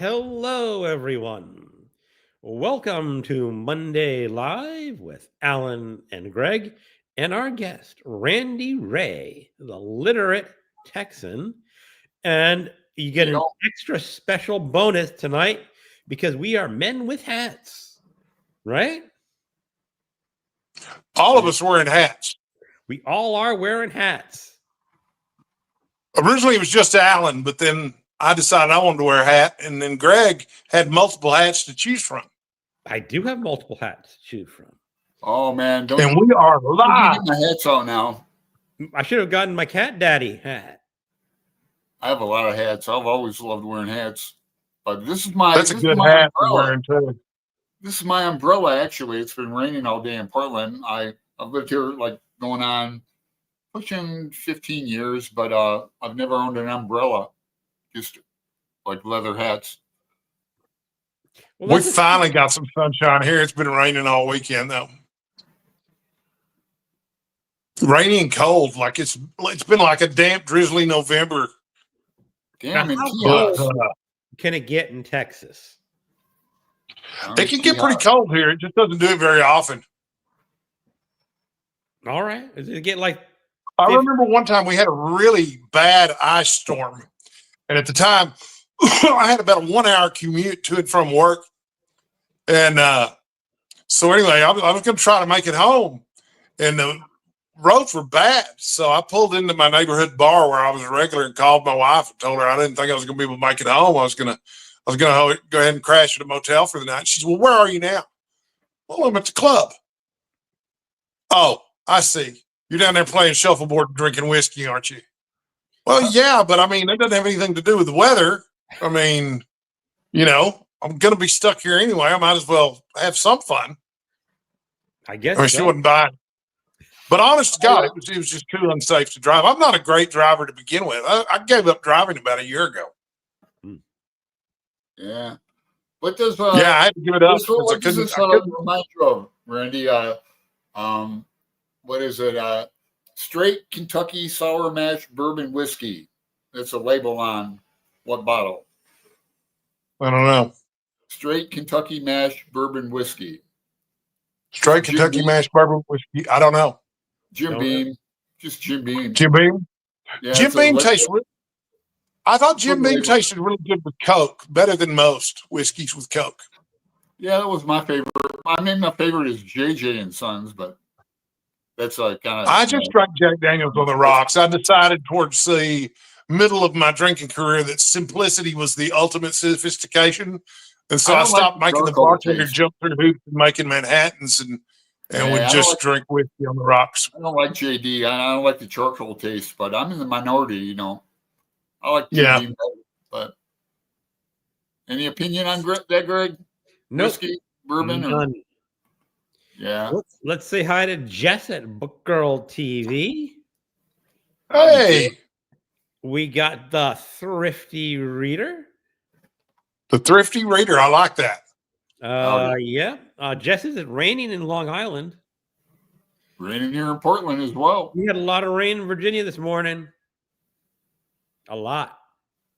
Hello, everyone. Welcome to Monday Live with Alan and Greg and our guest, Randy Ray, the literate Texan. And you get an extra special bonus tonight because we are men with hats, right? All of us wearing hats. We all are wearing hats. Originally, it was just Alan, but then I decided I wanted to wear a hat, and then Greg had multiple hats to choose from. I do have multiple hats to choose from. Oh, man. And we are live. Get my hats out now. I should have gotten my Cat Daddy hat. I have a lot of hats. I've always loved wearing hats. But this is my That's a good hat to wear, too. This is my umbrella, actually. It's been raining all day in Portland. I've lived here like going on pushing 15 years, but I've never owned an umbrella, just like leather hats. Well, we finally got some sunshine here. It's been raining all weekend, though. Rainy and cold, like it's been like a damp, drizzly November. Damn, how cold can it get in Texas? It can get pretty cold here. It just doesn't do it very often. All right. Does it get like? I remember one time we had a really bad ice storm, and at the time, I had about a 1 hour commute to and from work, and so anyway, I was going to try to make it home, and the roads were bad. So I pulled into my neighborhood bar where I was a regular and called my wife and told her I didn't think I was going to be able to make it home. I was going to go ahead and crash at a motel for the night. She said, "Well, where are you now?" "Well, I'm at the club." "Oh, I see. You're down there playing shuffleboard and drinking whiskey, aren't you?" "Well, yeah, but I mean, it doesn't have anything to do with the weather. I mean, I'm going to be stuck here anyway. I might as well have some fun." I guess. I mean, she wasn't buying. But honest to God, it was just too unsafe to drive. I'm not a great driver to begin with. I gave up driving about a year ago. Yeah. What does I had to give it up. What does this remind you of, Randy? What is it? Straight Kentucky Sour Mash Bourbon Whiskey. That's a label on what bottle? I don't know. Straight Kentucky Mash Bourbon Whiskey. Straight Kentucky Mash Bourbon Whiskey. I don't know. Jim Beam. Just Jim Beam. Jim Beam? Yeah, Jim Beam tastes really. I thought Jim Beam tasted really good with Coke, better than most whiskeys with Coke. Yeah, that was my favorite. I mean, my favorite is JJ and Sons, but that's like kind of. I just drank Jack Daniels on the rocks. I decided towards the middle of my drinking career that simplicity was the ultimate sophistication. And so I stopped making the bartender jump through hoops and making Manhattans and would just drink whiskey on the rocks. I don't like JD. I don't like the charcoal taste, but I'm in the minority, I like JD better, but any opinion on that, Greg? Nope. Whiskey, bourbon? None. Yeah. Let's say hi to Jess at Book Girl TV. Hey. We got the Thrifty Reader. The Thrifty Reader. I like that. Yeah. Jess, is it raining in Long Island? Raining here in Portland as well. We had a lot of rain in Virginia this morning. A lot.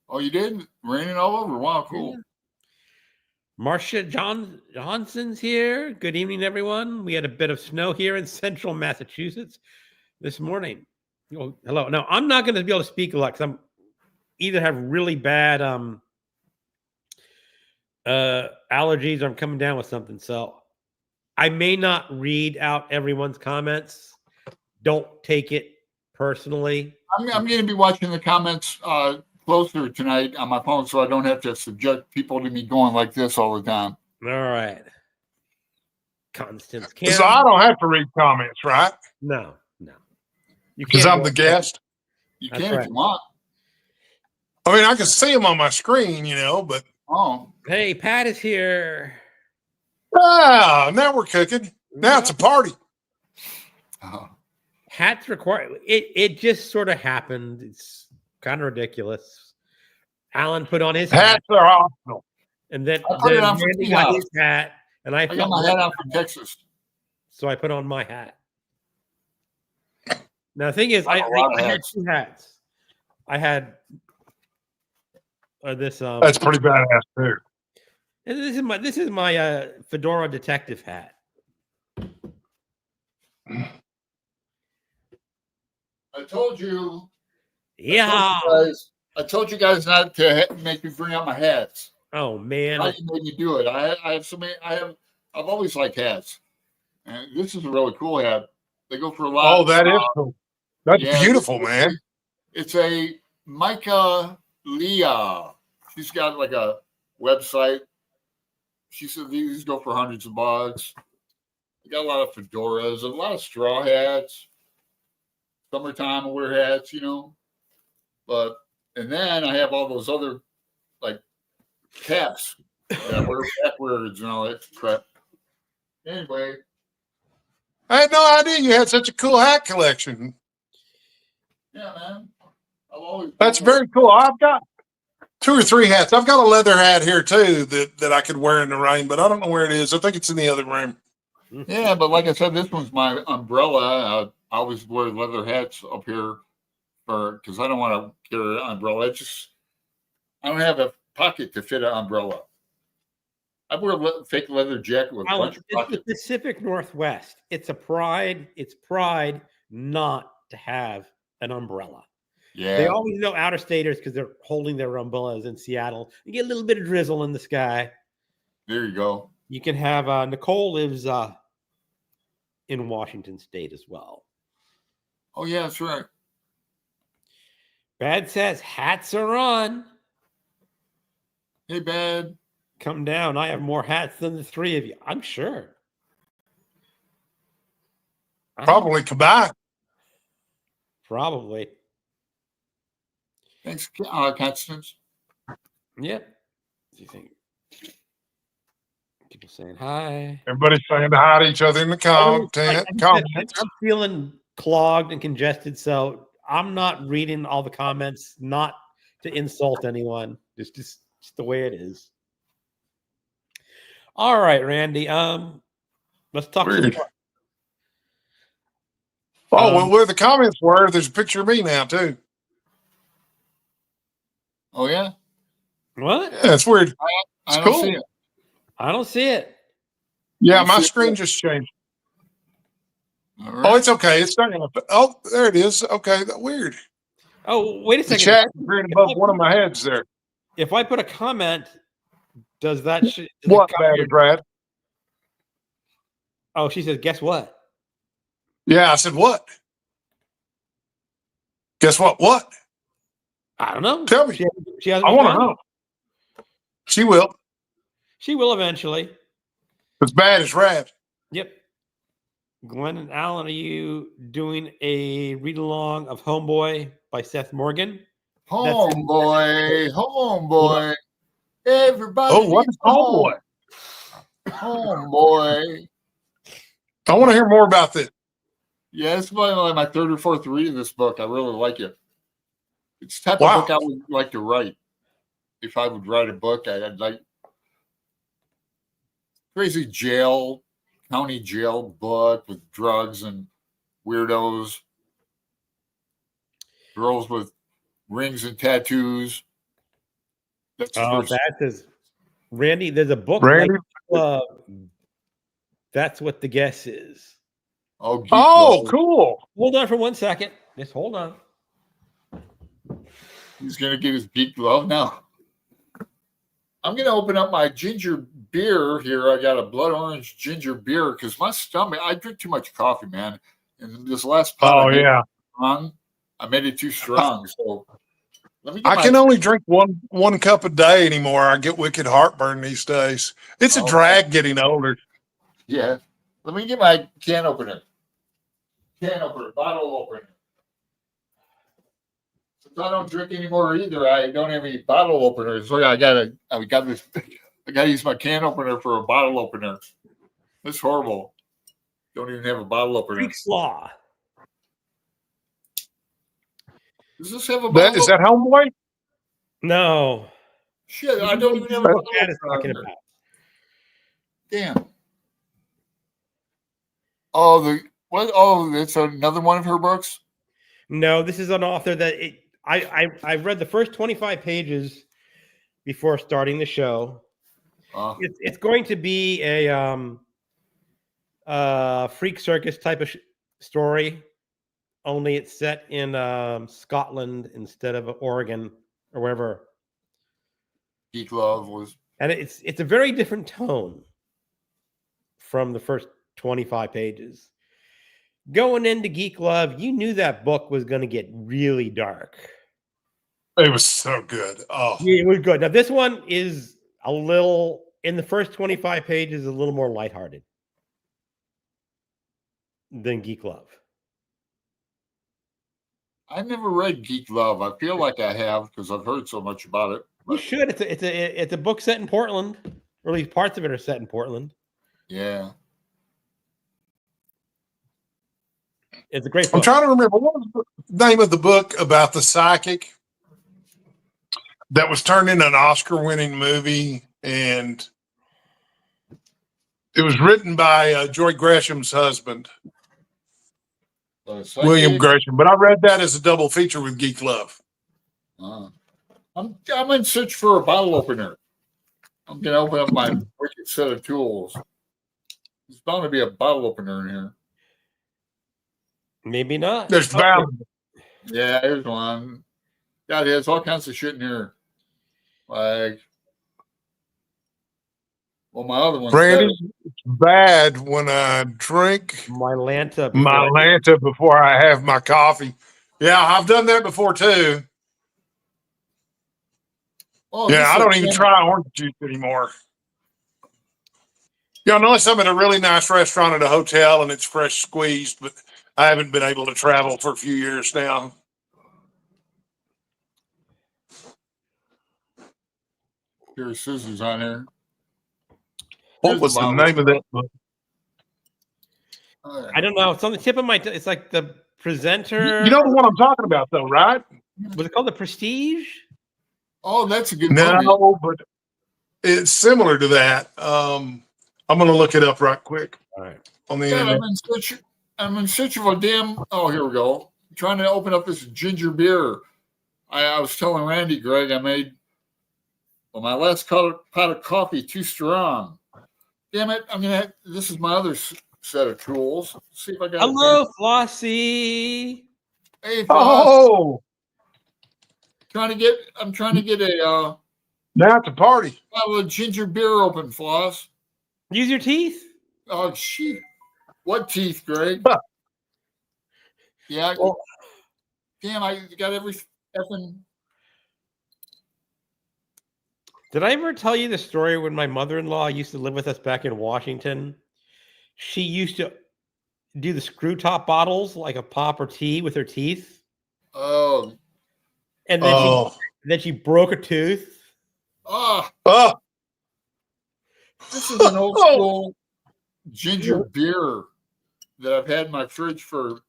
Oh, you did? Raining all over. Wow, cool. Yeah. Marcia Johnson's here. Good evening, everyone. We had a bit of snow here in central Massachusetts this morning. Oh, hello. No, I'm not going to be able to speak a lot because I'm either have really bad allergies or I'm coming down with something. So I may not read out everyone's comments. Don't take it personally. I'm going to be watching the comments closer tonight on my phone so I don't have to subject people to me going like this all the time. All right. Constance. So I don't have to read comments, right? No. Because I'm the guest. You can if you want. I mean, I can see them on my screen, but. Oh. Hey, Pat is here. Ah, now we're cooking. Now it's a party. Hats required. It just sort of happened. It's kind of ridiculous. Alan put on his hats are optional, and then Randy got his hat, and I got my hat out from Texas, so I put on my hat. Now the thing is, I had two hats. I had this That's pretty badass too. and this is my fedora detective hat. I told you. Yeah. I told you guys not to make me bring out my hats. Oh man. Now you made me do it. I have so many. I've always liked hats, and this is a really cool hat. They go for a lot. Oh, that is cool. That's yeah, beautiful, man. It's a Micah Leah. She's got like a website. She said these go for hundreds of bucks. They got a lot of fedoras, a lot of straw hats. Summertime I wear hats, you know. But and then I have all those other like caps that wear backwards and all that crap. Anyway, I had no idea you had such a cool hat collection. yeah, man. I've always That's very cool. I've got 2 or 3 hats. I've got a leather hat here too that I could wear in the rain, but I don't know where it is. I think it's in the other room. Yeah, but like I said, this one's my umbrella. I always wear leather hats up here because I don't want to carry an umbrella. I don't have a pocket to fit an umbrella. I wear a fake leather jacket with a Alan, bunch of it's the pockets. Pacific Northwest. It's pride not to have an umbrella. Yeah, They always know outer staters because they're holding their umbrellas in Seattle. You get a little bit of drizzle in the sky. there you go. You can have Nicole lives in Washington State as well. Oh yeah, that's right. Bad says hats are on. Hey, Bad. Come down. I have more hats than the 3 of you. I'm sure. Probably combined. Probably. Thanks, Constance. Yep. Do you think people saying hi? Everybody's saying hi to each other in the comments. I'm feeling clogged and congested, so I'm not reading all the comments, not to insult anyone. It's just the way it is. All right, Randy. Let's talk. Weird. Well, where the comments were, there's a picture of me now too. Oh yeah. What? Yeah, it's weird. I don't cool. see it. I don't see it. Yeah, You my see it? screen just changed. All right. Oh, it's okay. It's not gonna. Oh, there it is. Okay, weird. Oh, wait a The second. chat is right above one of my heads there. If I put a comment, does that? Does it What, come in? Brad? Oh, she says, guess what? Yeah, I said what? Guess what? What? I don't know. Tell me. She hasn't I want to responded. know. She will. She will eventually. It's bad as rad. Yep. Glenn and Alan, are you doing a read along of Homeboy by Seth Morgan? Homeboy. Everybody. Oh, what is Homeboy? Homeboy. I want to hear more about this. Yeah, it's probably like my 3rd or 4th read of this book. I really like it. It's the type Wow. of book I would like to write. If I would write a book, I'd like crazy county jail book with drugs and weirdos, girls with rings and tattoos. That's That is Randy. There's a book. Randy? That's what the guess is. oh, Geek Oh, Love. cool. Hold on for 1 second. Just hold on. He's gonna get his geek glove now. I'm gonna open up my ginger beer here. I got a blood orange ginger beer because my stomach. I drink too much coffee, man. And this last pot, Oh, yeah. I made it too strong. So let me. I can only drink one cup a day anymore. I get wicked heartburn these days. It's a Oh. drag getting older. Yeah. Let me get my can opener. Bottle opener. Since I don't drink anymore either, I don't have any bottle openers. So I gotta use my can opener for a bottle opener. That's horrible. Don't even have a bottle opener. Greek's Law. Does this have a bottle? Is that Homeboy? No. Shit, I don't even have a bottle Cat is talking opener. about. Damn. Oh, what? Oh, it's another one of her books. No, this is an author that I read the first 25 pages before starting the show. Uh, It's going to be a freak circus type of story, only it's set in Scotland instead of Oregon or wherever. Geek Love was. And it's a very different tone from the first 25 pages. Going into Geek Love, you knew that book was going to get really dark. It was so good. Oh, It was good. Now this one is a little, in the first 25 pages, a little more lighthearted than Geek Love. I've never read Geek Love. I feel like I have because I've heard so much about it. You should. It's a book set in Portland, or at least parts of it are set in Portland. Yeah. It's a great book. I'm trying to remember what was the name of the book about the psychic that was turned into an Oscar-winning movie, and it was written by Joy Gresham's husband, William Gresham. But I read that as a double feature with Geek Love. I'm in search for a bottle opener. I'm gonna open up my wicked set of tools. There's bound to be a bottle opener in here. Maybe not. There's bound. Yeah, there's one. Yeah, there's all kinds of shit in here. Like, well, my other one. Randy, it's bad when I drink My Lanta. my Lanta before I have my coffee. Yeah, I've done that before too. Oh, Yeah, this I is don't even try orange juice anymore. Yeah, unless I'm at a really nice restaurant at a hotel and it's fresh squeezed, but I haven't been able to travel for a few years now. Here's scissors on here. What Here's was the bottle name of that book? I don't know. It's on the tip of my. It's like the presenter. You know the one I'm talking about, though, right? Was it called The Prestige? Oh, that's a good movie. No, but it's similar to that. I'm going to look it up right quick All right. on the God, internet. I'm in search of a damn. Oh, here we go. I'm trying to open up this ginger beer. I was telling Randy, Greg, I made my last pot of coffee too strong. Damn it! I'm gonna. This is my other set of tools. Let's see if I got. Hello, Flossie. Hey, Floss. Oh, I'm trying to get a now it's a party. bottle of ginger beer open, Floss. Use your teeth. Oh, shit. What teeth, Greg? Yeah. Well- Damn, I got every effing. Did I ever tell you the story when my mother-in-law used to live with us back in Washington? She used to do the screw top bottles like a pop or tea with her teeth, Oh, and then Oh, then she broke a tooth. ah, oh, this is an old school ginger beer that I've had in my fridge for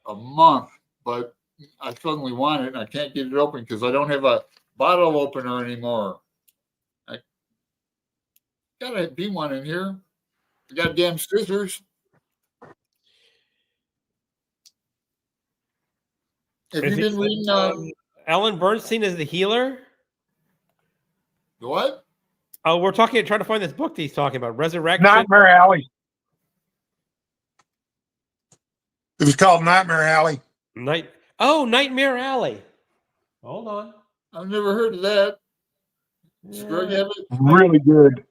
a month, but I suddenly want it and I can't get it open because I don't have a bottle opener anymore. I gotta be one in here. I got damn scissors. Have Is you it been reading Ellen Bernstein as the healer? what? Oh, we're trying to find this book that he's talking about, Resurrection. Nightmare Alley. It was called Nightmare Alley. Nightmare Alley. Hold on. I've never heard of that. Does Greg have it? Really good.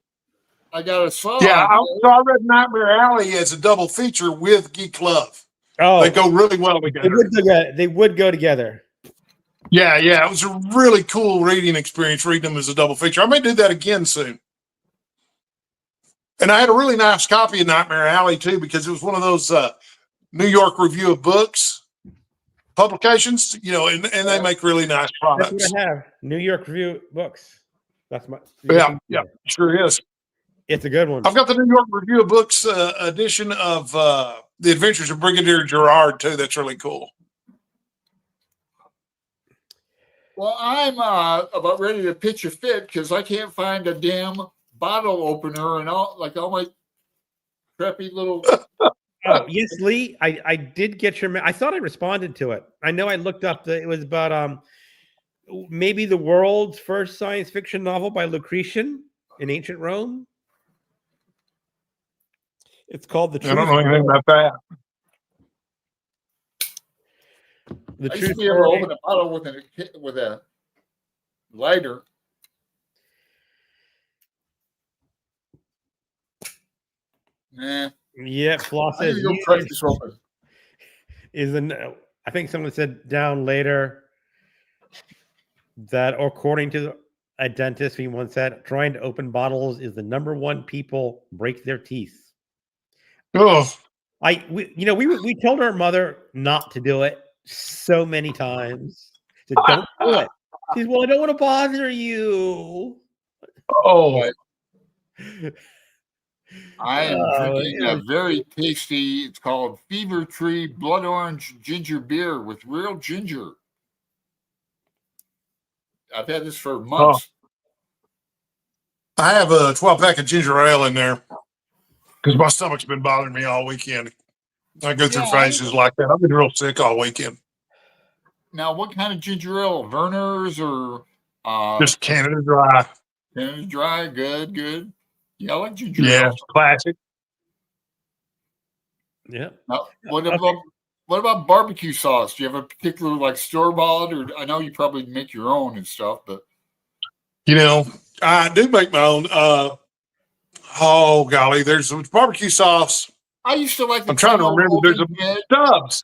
I got a saw. Yeah, on so I read Nightmare Alley as a double feature with Geek Love. Oh, They go really well together. they would go together. Yeah, it was a really cool reading experience reading them as a double feature. I may do that again soon. And I had a really nice copy of Nightmare Alley too, because it was one of those New York Review of Books publications, and they make really nice That's products. what I have. New York Review Books. That's my. Yeah, sure is. It's a good one. I've got the New York Review of Books edition of The Adventures of Brigadier Gerard too. That's really cool. Well, I'm about ready to pitch a fit because I can't find a damn bottle opener and all my crappy little. Oh, yes, Lee. I did get your. I thought I responded to it. I know I looked up. It was about maybe the world's first science fiction novel by Lucretian in ancient Rome. It's called The I don't True know anything Story. about that. The I used True to be able to Story. open a bottle with a lighter. Nah, Yeah, Flaw I'm says gonna go music crack this open. is an. I think someone said down later that, according to a dentist, he once said, trying to open bottles is the number one people break their teeth. Oh, We told our mother not to do it so many times. Said, don't do it. She says, well, I don't want to bother you. oh, I am drinking it a was- very tasty. It's called Fever Tree Blood Orange Ginger Beer with real ginger. I've had this for months. I have a 12-pack of ginger ale in there because my stomach's been bothering me all weekend. I go through Yeah, phases like that. I've been real sick all weekend. Now, what kind of ginger ale? Verner's or Just Canada Dry. Canada Dry? Good, good. Yeah, I like ginger Yeah, ale. classic. yeah. Now, what Okay. about barbecue sauce? Do you have a particular like store bought, or I know you probably make your own and stuff, but You know, I do make my own. Oh golly, there's barbecue sauce. I used to like the I'm trying to Tino remember. There's a Open Pit. Stubbs.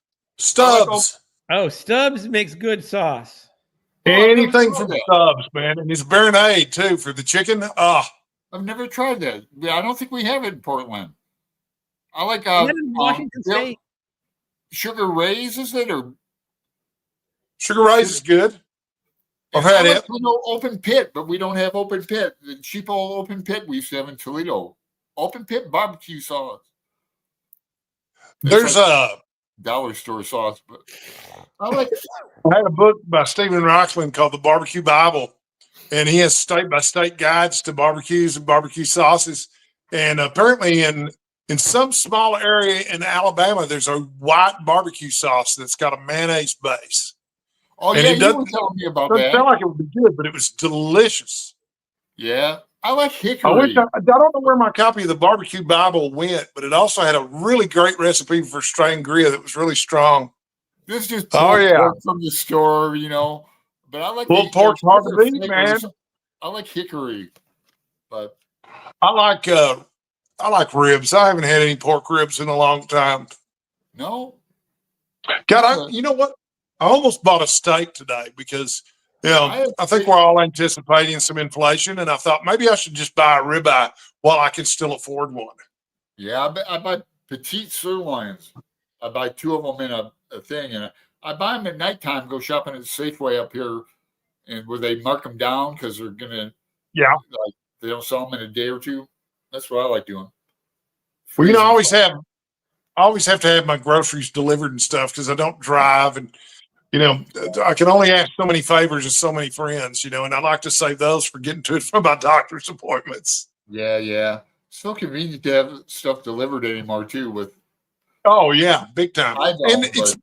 I like Stubbs. Oh, Stubbs makes good sauce. Oh, I've never Anything tried from that. Stubbs, man. And it's marinade too for the chicken. I've never tried that. Yeah, I don't think we have it in Portland. I like We had it in Washington State. Sugar Rays, is it? Or Sugar Ray's is good. I've I had like it. Toledo Open Pit, but we don't have Open Pit. The cheap old Open Pit we used to have in Toledo. Open Pit barbecue sauce. It's There's like a. dollar store sauce, but I like I had a book by Stephen Rockland called The Barbecue Bible, and he has state-by-state guides to barbecues and barbecue sauces. And apparently, in some small area in Alabama, there's a white barbecue sauce that's got a mayonnaise base. Oh And yeah, it you doesn't- were telling me about Doesn't that. sound like it would be good, but it was delicious. Yeah, I like I hickory. don't know where my copy of the Barbecue Bible went, but it also had a really great recipe for sangria that was really strong. This is just Oh, pulled yeah. pork from the store, But I like Pulled pork's hard to beat, man. I like hickory, but I like ribs. I haven't had any pork ribs in a long time. no. God, you know what? I almost bought a steak today because, I think steak- we're all anticipating some inflation, and I thought maybe I should just buy a ribeye while I can still afford one. Yeah, I buy petite sirloins. I buy 2 of them in a thing, and I buy them at nighttime. Go shopping at Safeway up here, and where they mark them down because they're gonna. Yeah. Like they don't sell them in a day or two. That's what I like doing. Well, I always have to have my groceries delivered and stuff because I don't drive, and I can only ask so many favors of so many friends, and I like to save those for getting to it from my doctor's appointments. Yeah. So convenient to have stuff delivered anymore too. With Oh yeah, big time. I know, And it's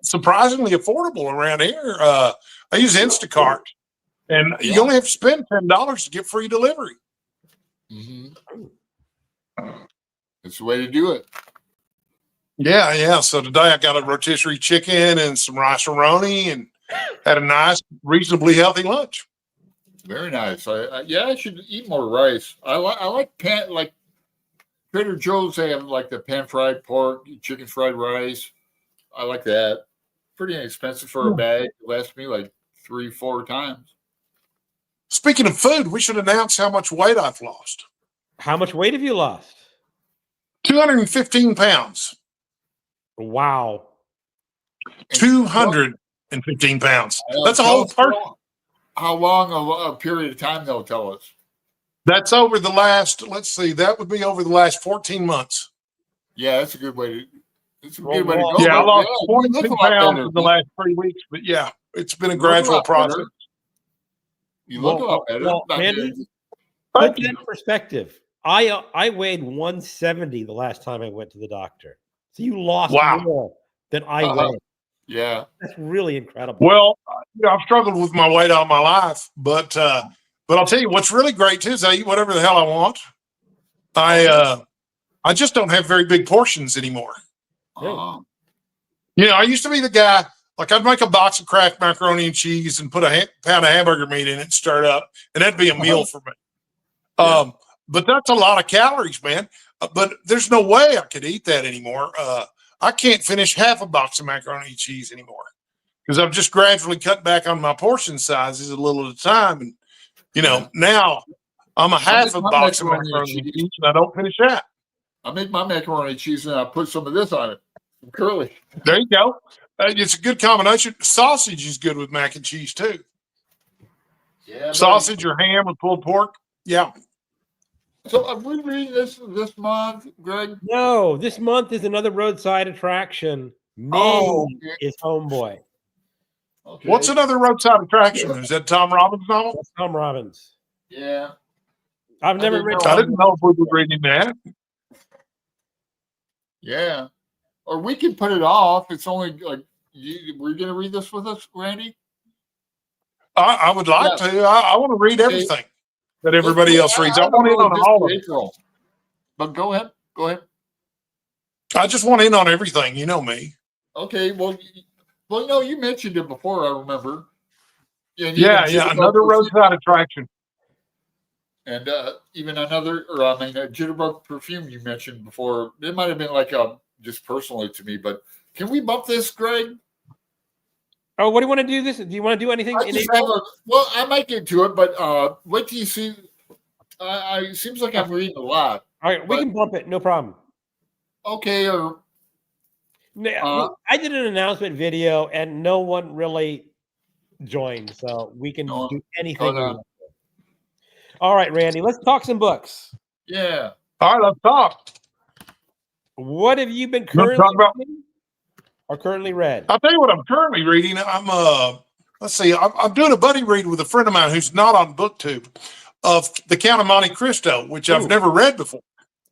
surprisingly affordable around here. I use Instacart, and you only have to spend $10 to get free delivery. It's the way to do it. Yeah. So today I got a rotisserie chicken and some rice-a-roni and had a nice, reasonably healthy lunch. Very nice. I should eat more rice. I like Trader Joe's. They have like the pan fried pork, chicken fried rice. I like that. Pretty inexpensive for a bag. It lasts me like 3-4 times. Speaking of food, we should announce how much weight I've lost. How much weight have you lost? 215 pounds. Wow. 215 pounds. That's a whole person. How long a period of time they'll tell us? That's over the last, let's see, that would be over the last 14 months. Yeah, that's a good way to. It's a Well, good way to well, go. Yeah, I but lost you look 22 a lot pounds better. in the last 3 weeks, but yeah, it's been a You look a gradual lot better. process. You look a lot better. Well, Not Andy, good. put Thank that you. in perspective. I weighed 170 the last time I went to the doctor. So you lost Wow. more than I Uh-huh. weighed. Yeah. That's really incredible. Well, I've struggled with my weight all my life, but I'll tell you what's really great too is I eat whatever the hell I want. I just don't have very big portions anymore. Uh, I used to be the guy, like I'd make a box of Kraft macaroni and cheese and put a pound of hamburger meat in it, stir it up, and that'd be a meal for me. Yeah. But that's a lot of calories, man. But there's no way I could eat that anymore. I can't finish half a box of macaroni and cheese anymore because I've just gradually cut back on my portion sizes a little at a time. And, now I'm a half a box of macaroni and cheese and I don't finish that. I make my macaroni and cheese and I put some of this on it. Some curly. There you go. It's a good combination. Sausage is good with mac and cheese too. Yeah. Sausage or ham with pulled pork. Yeah. So are we reading this month, Greg? No, this month is another roadside attraction. Oh. Is Homeboy. Okay. What's another roadside attraction? Is that Tom Robbins novel? That's Tom Robbins. Yeah. I've never didn't read. know. I didn't know if we were reading that. Yeah. Or we can put it off. It's only like we're going to read this with us, Randy? I would like to. I want to read everything that everybody else reads. I want in on all of it. April. But go ahead. Go ahead. I just want in on everything. You know me. Okay. Well, you mentioned it before, I remember. Yeah. Another roadside attraction. And even another, Jitterbug perfume you mentioned before. It might have been like just personally to me, but can we bump this, Greg? Oh, what do you want to do? Do you want to do anything? I might get to it, but wait till you see. It seems like I'm reading a lot. All right, we can bump it. No problem. Okay. I did an announcement video, and no one really joined, so we can do anything. All right, Randy, let's talk some books. Yeah. All right, let's talk. What have you been currently reading or currently read? I'll tell you what I'm currently reading. Let's see. I'm doing a buddy read with a friend of mine who's not on BookTube of The Count of Monte Cristo, which I've never read before.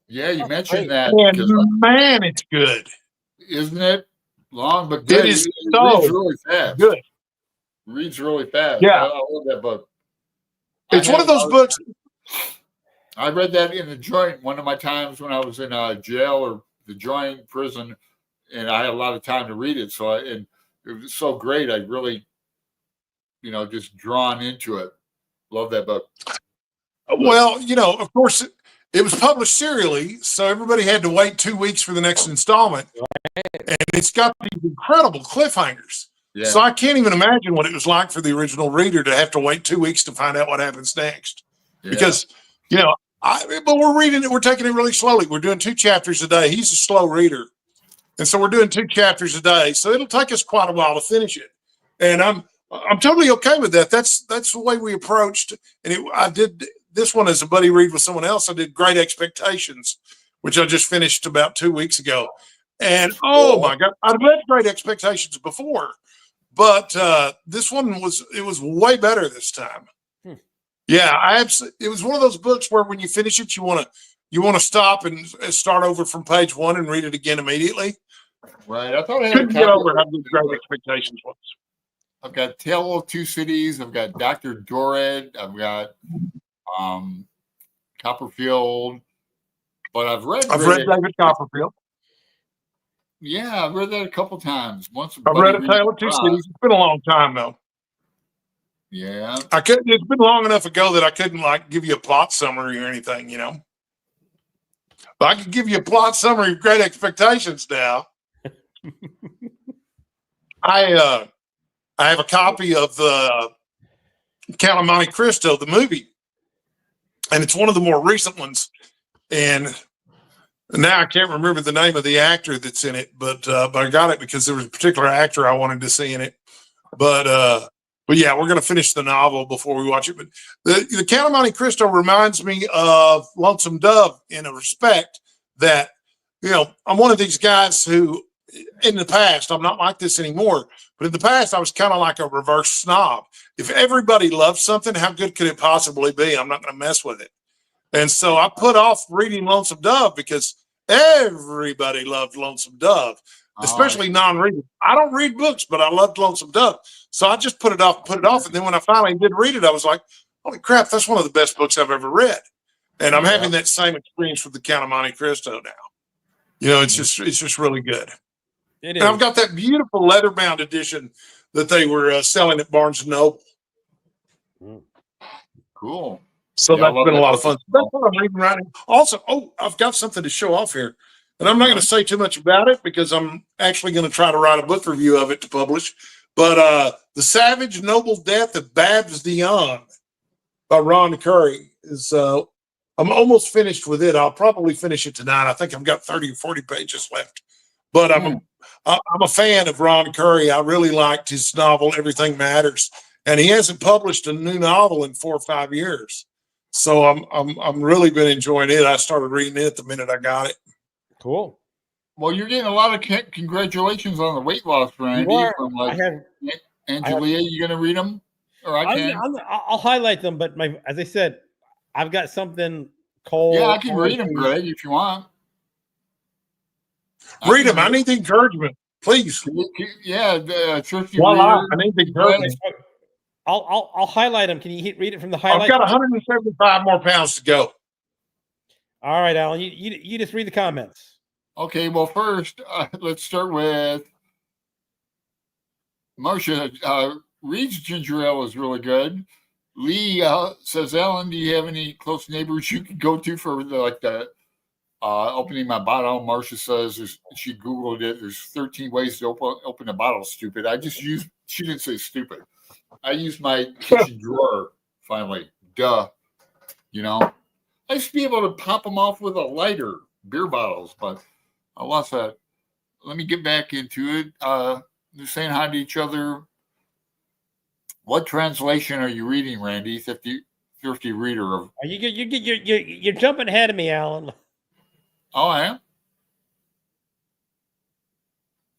Yeah, you mentioned that. And man, it's good. Isn't it? Long, but good. It is so reads really fast. Good. Reads really fast. Yeah. I love that book. It's one of those books. I read that in the Joint one of my times when I was in jail or the Joint prison, and I had a lot of time to read it. So it was so great. I really, just drawn into it. Love that book. Well, of course, it was published serially, so everybody had to wait 2 weeks for the next installment. And it's got these incredible cliffhangers. Yeah. So I can't even imagine what it was like for the original reader to have to wait 2 weeks to find out what happens next. Yeah. Because, but we're reading it, we're taking it really slowly. We're doing 2 chapters a day. He's a slow reader. And so we're doing 2 chapters a day. So it'll take us quite a while to finish it. And I'm totally okay with that. That's the way we approached. And I did this one as a buddy read with someone else. I did Great Expectations, which I just finished about 2 weeks ago. And oh my God, I've read Great Expectations before, but this one was way better this time. Yeah, it was one of those books where when you finish it, you want to stop and start over from page 1 and read it again immediately. Right. I thought I couldn't get over how good Great Expectations was. I've got Tale of Two Cities. I've got Dr. Dorrit. I've got Copperfield. But I've read David Copperfield. Yeah, I've read that a couple times. I've read A Tale of Two Cities. It's been a long time though. Yeah. It's been long enough ago that I couldn't give you a plot summary or anything, But I could give you a plot summary of Great Expectations now. I have a copy of the Count of Monte Cristo, the movie, and it's one of the more recent ones. And now I can't remember the name of the actor that's in it, but I got it because there was a particular actor I wanted to see in it. But yeah, we're going to finish the novel before we watch it. But the Count of Monte Cristo reminds me of Lonesome Dove in a respect that, I'm one of these guys who, in the past, I'm not like this anymore, but in the past, I was kind of like a reverse snob. If everybody loves something, how good could it possibly be? I'm not going to mess with it. And so I put off reading Lonesome Dove because everybody loved Lonesome Dove. especially non-reading. I don't read books, but I loved Lonesome Dove. So I just put it off. And then when I finally did read it, I was like, holy crap, that's one of the best books I've ever read. And I'm having that same experience with the Count of Monte Cristo now. You know, it's just really good. It And is. I've got that beautiful leather-bound edition that they were selling at Barnes and Noble. Cool. So Yeah, I that's love been a that lot of book fun. as well. That's what I'm reading right now. Also, I've got something to show off here. And I'm not going to say too much about it because I'm actually going to try to write a book review of it to publish. But The Savage Noble Death of Babs Dion by Ron Curry is I'm almost finished with it. I'll probably finish it tonight. I think I've got 30 or 40 pages left. But I'm a fan of Ron Curry. I really liked his novel Everything Matters. And he hasn't published a new novel in 4 or 5 years. So I'm really been enjoying it. I started reading it the minute I got it. Cool. Well, you're getting a lot of congratulations on the weight loss, Randy. You are. From like Angelia, you going to read them? Or I'll highlight them, but as I said, I've got something cold. Yeah, I can read them, Greg, if you want. Read them. I need the encouragement, please. Yeah, the Thrifty Voila, Reader. I need the encouragement. I'll highlight them. Can you read it from the highlight? I've got 175 more pounds to go. All right, Alan. You just read the comments. Okay. Well, first, let's start with Marcia. Reed's ginger ale is really good. Lee says, Alan, do you have any close neighbors you could go to for the opening my bottle? Marcia says she Googled it. There's 13 ways to open a bottle. Stupid. She didn't say stupid. I used my kitchen drawer finally. Duh. You know, I used to be able to pop them off with a lighter, beer bottles, but I lost that. Let me get back into it. They're saying hi to each other. What translation are you reading, Randy? Thrifty Reader of. You're jumping ahead of me, Alan. Oh, I am.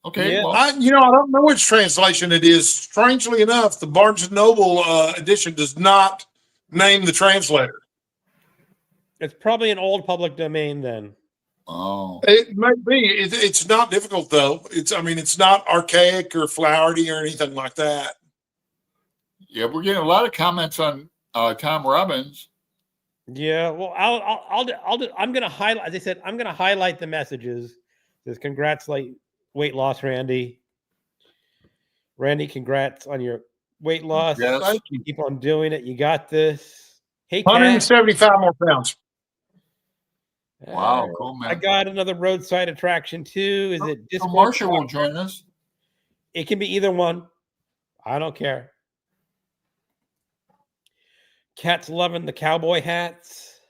Okay. Yeah. Well, I don't know which translation it is. Strangely enough, the Barnes and Noble edition does not name the translator. It's probably an old public domain then. Oh, it may be. It's not difficult though. It's not archaic or flowery or anything like that. Yeah, we're getting a lot of comments on Tom Robbins. Yeah, well, I'm going to highlight. As I said, I'm going to highlight the messages. Says congratulate weight loss, Randy. Randy, congrats on your weight loss. Yes. Thank you. Keep on doing it. You got this. Hey, 175 more pounds. Wow, cool, man. I got another roadside attraction too. Is it So Marcia will join us? It can be either one. I don't care. Cat's loving the cowboy hats.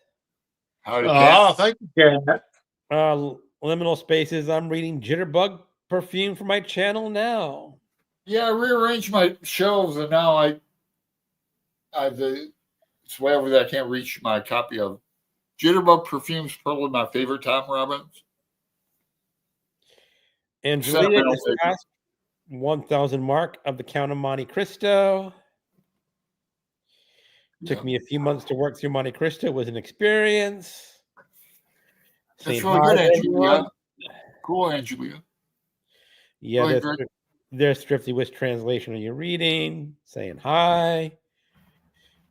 Howdy, Cat. Thank you, Cat. Liminal Spaces. I'm reading Jitterbug Perfume for my channel now. Yeah, I rearranged my shelves, and now it's way over there. I can't reach my copy of Jitterbug Perfume's probably my favorite Tom Robbins. And Julia just asked 1,000 mark of the Count of Monte Cristo. Took me a few months to work through Monte Cristo. It was an experience. That's really good, Angelia. Cool, Angelia. Yeah, really there's Thrifty Wish translation of your reading. Saying hi.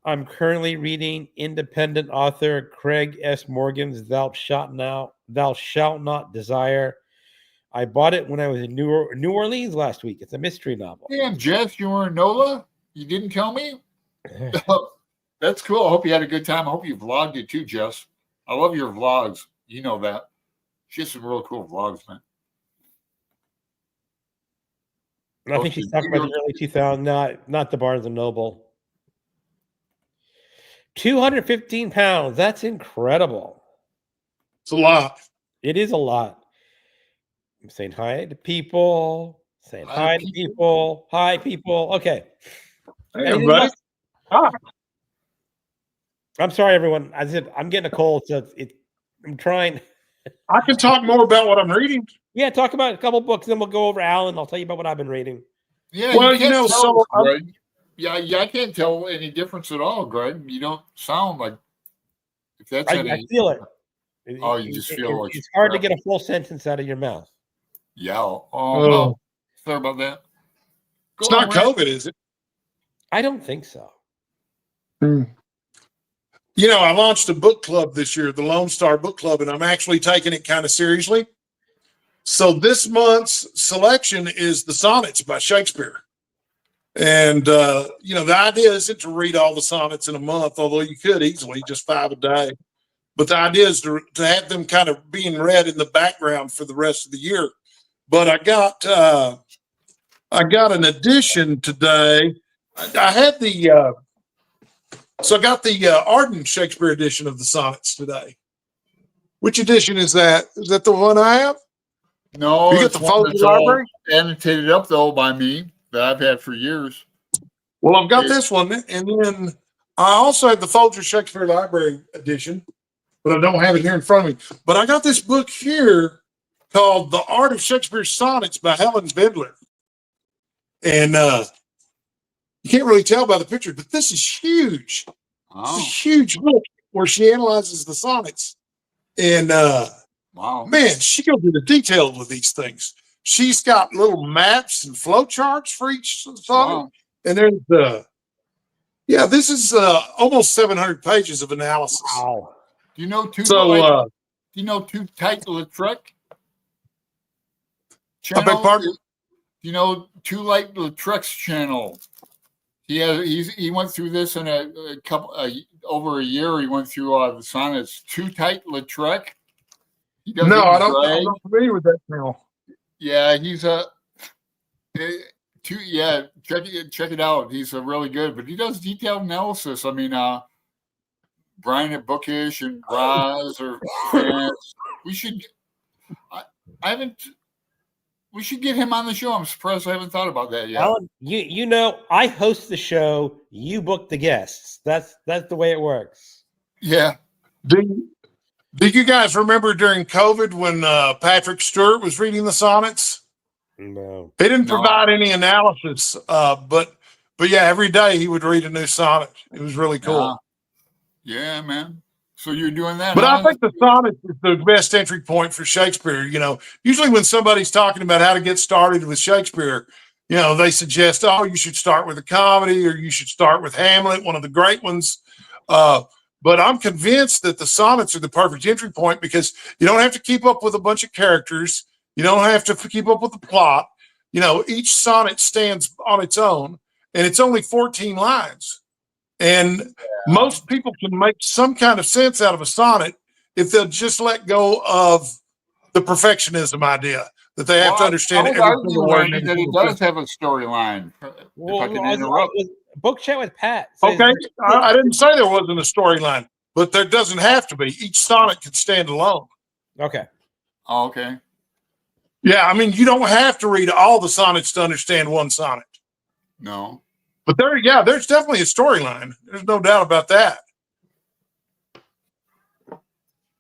I'm currently reading independent author Craig S. Morgan's Thou Shalt Not Desire. I bought it when I was in New Orleans last week. It's a mystery novel. Damn, Jeff, you were in NOLA? You didn't tell me? That's cool. I hope you had a good time. I hope you vlogged it too, Jess. I love your vlogs. You know that. She has some real cool vlogs, man. I think she's talking about the early 2000s, not the Barnes & Noble. 215 pounds. That's incredible. It's a lot. It is a lot. I'm saying hi to people. Hi to people. Hi, people. Okay. Hey, everybody. Hi. I'm sorry, everyone. I said I'm getting a cold, so I'm trying. I can talk more about what I'm reading. Yeah, talk about a couple books, then we'll go over Alan. I'll tell you about what I've been reading. Yeah, well, Greg. Yeah, I can't tell any difference at all, Greg. You don't sound like if that's I feel it. Oh, you just feel like it's hard to get a full sentence out of your mouth. Yeah. Oh, Oh. sorry about that. It's Go on, not Rand. COVID, is it? I don't think so. You know, I launched a book club this year, the Lone Star Book Club, and I'm actually taking it kind of seriously. So this month's selection is the sonnets by Shakespeare. And, you know, the idea isn't to read all the sonnets in a month, although you could easily, just 5 a day. But the idea is to have them kind of being read in the background for the rest of the year. But I got an edition today. I had the, so I got the Arden Shakespeare edition of the sonnets today. Which edition is that? Is that the one I have? No, You get it's the one Folger that's all Library? annotated up though by me that I've had for years. Well, I've got this one, and then I also have the Folger Shakespeare Library edition, but I don't have it here in front of me. But I got this book here called The Art of Shakespeare's Sonnets by Helen Bendler. And you can't really tell by the picture, but this is huge. It's a Oh, huge book where she analyzes the sonnets. And wow. man, she goes into detail with these things. She's got little maps and flow charts for each sonnet. Wow. And there's this is almost 700 pages of analysis. Wow. Do you know Too So Tight Lautrec? I beg pardon? Do you know Too Light Lautrec's channel? He went through this in a couple over a year. He went through the sonnets. Too Tight Lautrec. I'm not familiar with that channel. Yeah, he's check it out. He's really good, but he does detailed analysis. I mean, Brian at Bookish and Roz or France. We should get him on the show. I'm surprised I haven't thought about that yet. Alan, you know, I host the show. You book the guests. That's the way it works. Yeah. Do you guys remember during COVID when Patrick Stewart was reading the sonnets? No. He didn't provide any analysis, but yeah, every day he would read a new sonnet. It was really cool. Yeah, man. So you're doing that. But I think the sonnet is the best entry point for Shakespeare. You know, usually when somebody's talking about how to get started with Shakespeare, you know, they suggest, oh, you should start with a comedy or you should start with Hamlet, one of the great ones. But I'm convinced that the sonnets are the perfect entry point because you don't have to keep up with a bunch of characters. You don't have to keep up with the plot. You know, each sonnet stands on its own and it's only 14 lines. And most people can make some kind of sense out of a sonnet if they'll just let go of the perfectionism idea that they have to understand every single word. That it does have a storyline. If I can interrupt. Book chat with Pat. Okay, I didn't say there wasn't a storyline, but there doesn't have to be. Each sonnet can stand alone. Okay. Oh, okay. Yeah, I mean, you don't have to read all the sonnets to understand one sonnet. No. But there's definitely a storyline. There's no doubt about that.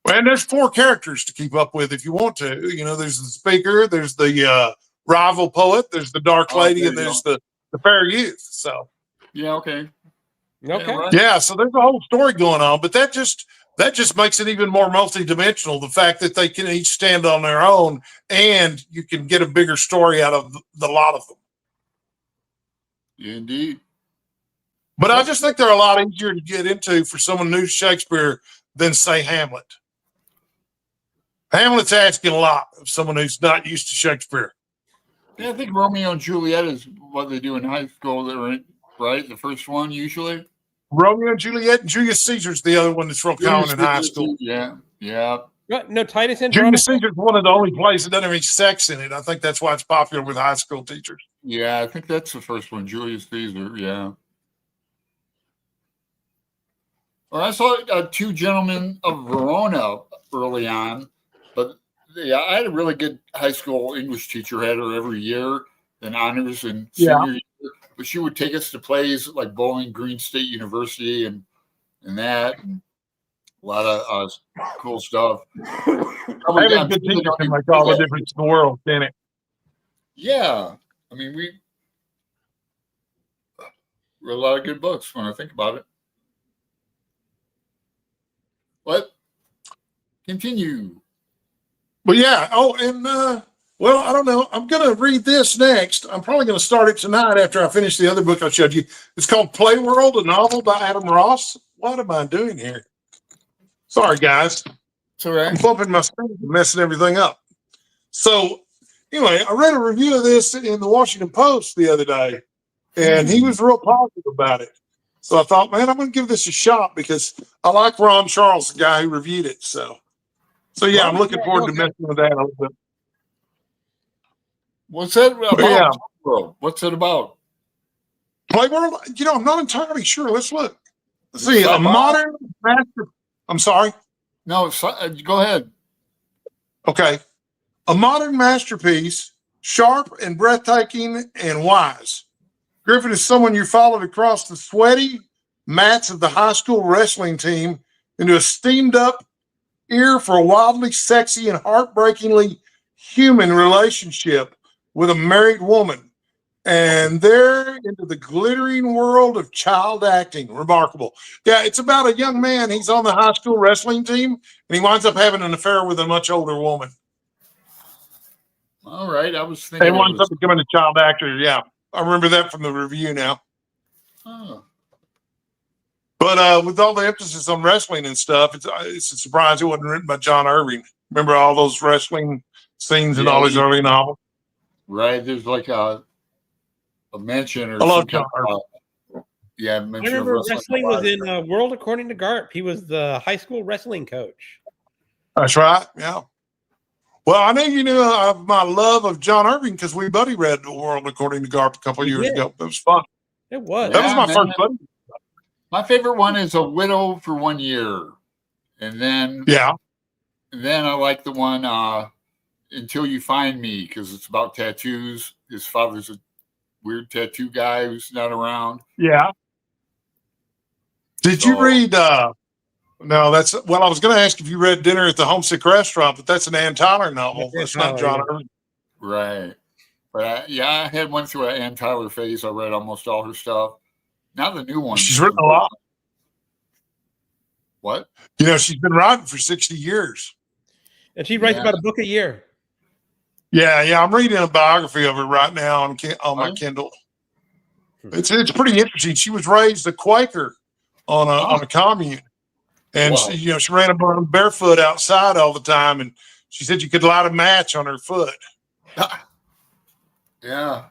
And there's 4 characters to keep up with if you want to. You know, there's the speaker, there's the rival poet, there's the dark lady, and there's the fair youth. So yeah, okay. Okay. Yeah, right. Yeah, so there's a whole story going on, but that just makes it even more multidimensional. The fact that they can each stand on their own, and you can get a bigger story out of the lot of them. Indeed. But I just think they're a lot easier to get into for someone new to Shakespeare than, say, Hamlet. Hamlet's asking a lot of someone who's not used to Shakespeare. Yeah, I think Romeo and Juliet is what they do in high school. Right? The first one, usually. Romeo and Juliet and Julius Caesar's the other one that's real common in high school. Yeah. No, Titus and Julius Caesar's one of the only plays that doesn't have any sex in it. I think that's why it's popular with high school teachers. Yeah, I think that's the first one, Julius Caesar. Yeah. Well, I saw 2 Gentlemen of Verona early on, but yeah, I had a really good high school English teacher. Had her every year in honors and senior year. But she would take us to plays like Bowling Green State University and that, and a lot of cool stuff. Having a good teacher can make all the difference in the world, can it? Yeah, I mean we read a lot of good books when I think about it. What? Continue. But yeah. Oh, and Well, I don't know. I'm going to read this next. I'm probably going to start it tonight after I finish the other book I showed you. It's called Playworld, a novel by Adam Ross. What am I doing here? Sorry, guys. It's all right. I'm bumping my screen and messing everything up. So, anyway, I read a review of this in the Washington Post the other day, and he was real positive about it. So I thought, man, I'm going to give this a shot because I like Ron Charles, the guy who reviewed it. So yeah, I'm looking forward to messing with that a little bit. What's that about? Yeah. What's it about? Playworld, I'm not entirely sure. Let's look. Let's see. A modern master. I'm sorry. No, go ahead. Okay. A modern masterpiece, sharp and breathtaking and wise. Griffin is someone you followed across the sweaty mats of the high school wrestling team into a steamed up ear for a wildly sexy and heartbreakingly human relationship with a married woman. And there into the glittering world of child acting. Remarkable. Yeah, it's about a young man. He's on the high school wrestling team, and he winds up having an affair with a much older woman. All right. I was thinking. And winds up becoming a child actor. Yeah, I remember that from the review now. Oh. But with all the emphasis on wrestling and stuff, it's a surprise it wasn't written by John Irving. Remember all those wrestling scenes in all his early novels? Right. There's like a mention or I love some John kind Irving. I remember wrestling was in World According to Garp. He was the high school wrestling coach. That's right. Yeah. Well, I know you knew of my love of John Irving because we buddy read The World According to Garp a couple of years ago. It was fun. It was. That was my first buddy. My favorite one is A Widow for 1 Year. And then I like the one Until You Find Me because it's about tattoos. His father's a weird tattoo guy who's not around. Yeah. Did you read no, that's I was going to ask if you read Dinner at the Homesick Restaurant, but that's an Ann Tyler novel. That's not John Irving. Right. But I had one through an Ann Tyler phase. I read almost all her stuff. Now the new one. She's written a lot. What? She's been writing for 60 years. And she writes about a book a year. Yeah. I'm reading a biography of her right now on my Kindle. It's pretty interesting. She was raised a Quaker on a commune. And she ran about barefoot outside all the time, and she said you could light a match on her foot. Yeah.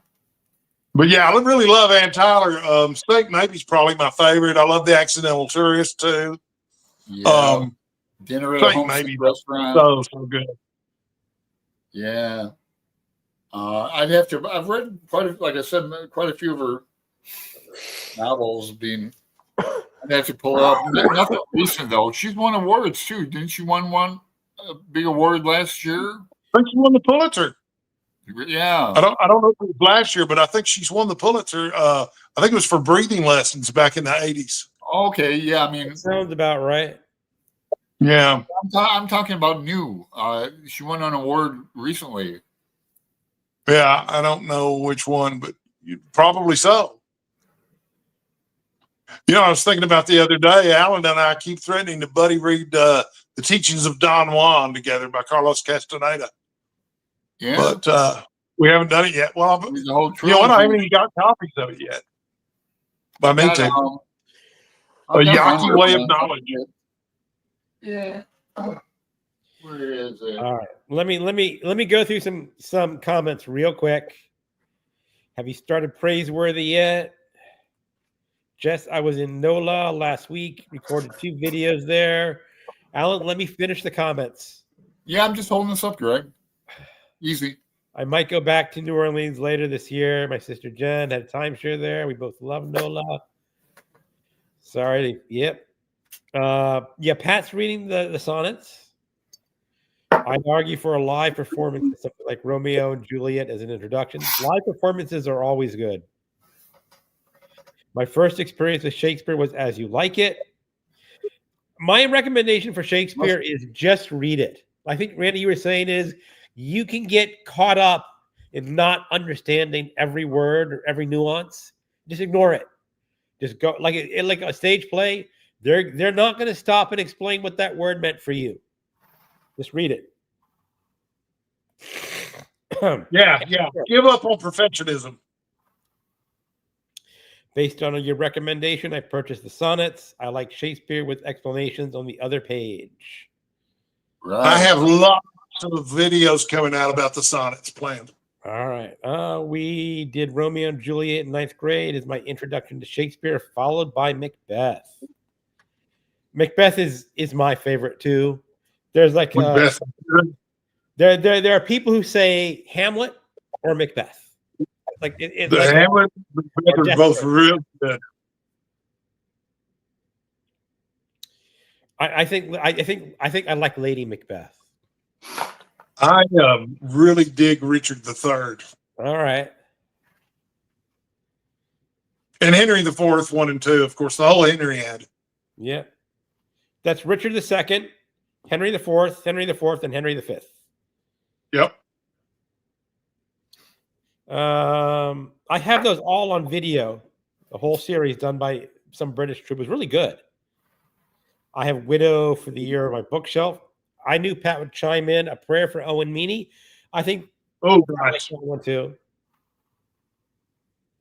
But yeah, I really love Ann Tyler. Steak Maybe's probably my favorite. I love The Accidental Tourist too. Yeah. Dinner at a Homesick Restaurant. So good. Yeah. I've read quite a few of her novels I'd have to pull it up. Nothing recent though. She's won awards too. Didn't she won a big award last year? I think she won the Pulitzer. Yeah. I don't know if it was last year, but I think she's won the Pulitzer. I think it was for breathing lessons back in the 80s. Okay. Yeah. I mean, that sounds about right. Yeah. I'm talking about new. She won an award recently. Yeah. I don't know which one, but probably so. I was thinking about the other day, Alan and I keep threatening to buddy read The Teachings of Don Juan together by Carlos Castaneda. Yeah. But we haven't done it yet. Well, you know what? I haven't even got copies of it yet. By me too. A Yaqui Way of Knowledge. Yeah. Where is it? All right. Let me go through some comments real quick. Have you started Praiseworthy yet? Jess, I was in NOLA last week, recorded 2 videos there. Alan, let me finish the comments. Yeah, I'm just holding this up, Greg. Easy. I might go back to New Orleans later this year. My sister Jen had a timeshare there. We both love NOLA. Sorry. Yep. Pat's reading the sonnets. I'd argue for a live performance, something like Romeo and Juliet as an introduction. Live performances are always good. My first experience with Shakespeare was As You Like It. My recommendation for Shakespeare is just read it. I think, Randy, you were saying is you can get caught up in not understanding every word or every nuance. Just ignore it. Just go like a stage play. They're not going to stop and explain what that word meant for you. Just read it. Yeah. Give up on perfectionism. Based on your recommendation, I purchased the sonnets. I like Shakespeare with explanations on the other page. Right. I have lots of videos coming out about the sonnets planned. All right. We did Romeo and Juliet in ninth grade as my introduction to Shakespeare, followed by Macbeth. Macbeth is my favorite too. There's like Macbeth. there are people who say Hamlet or Macbeth. Like The like Hamlet, Macbeth are both real good. I think I like Lady Macbeth. I really dig Richard III All right. and Henry IV, 1 and 2. Of course, the whole Henry had. Yeah. That's Richard II, Henry IV, Henry IV, and Henry V. Yep. I have those all on video. The whole series done by some British troupe was really good. I have Widow for the Year on my bookshelf. I knew Pat would chime in. A Prayer for Owen Meany. I think. Oh I like gosh. that one too.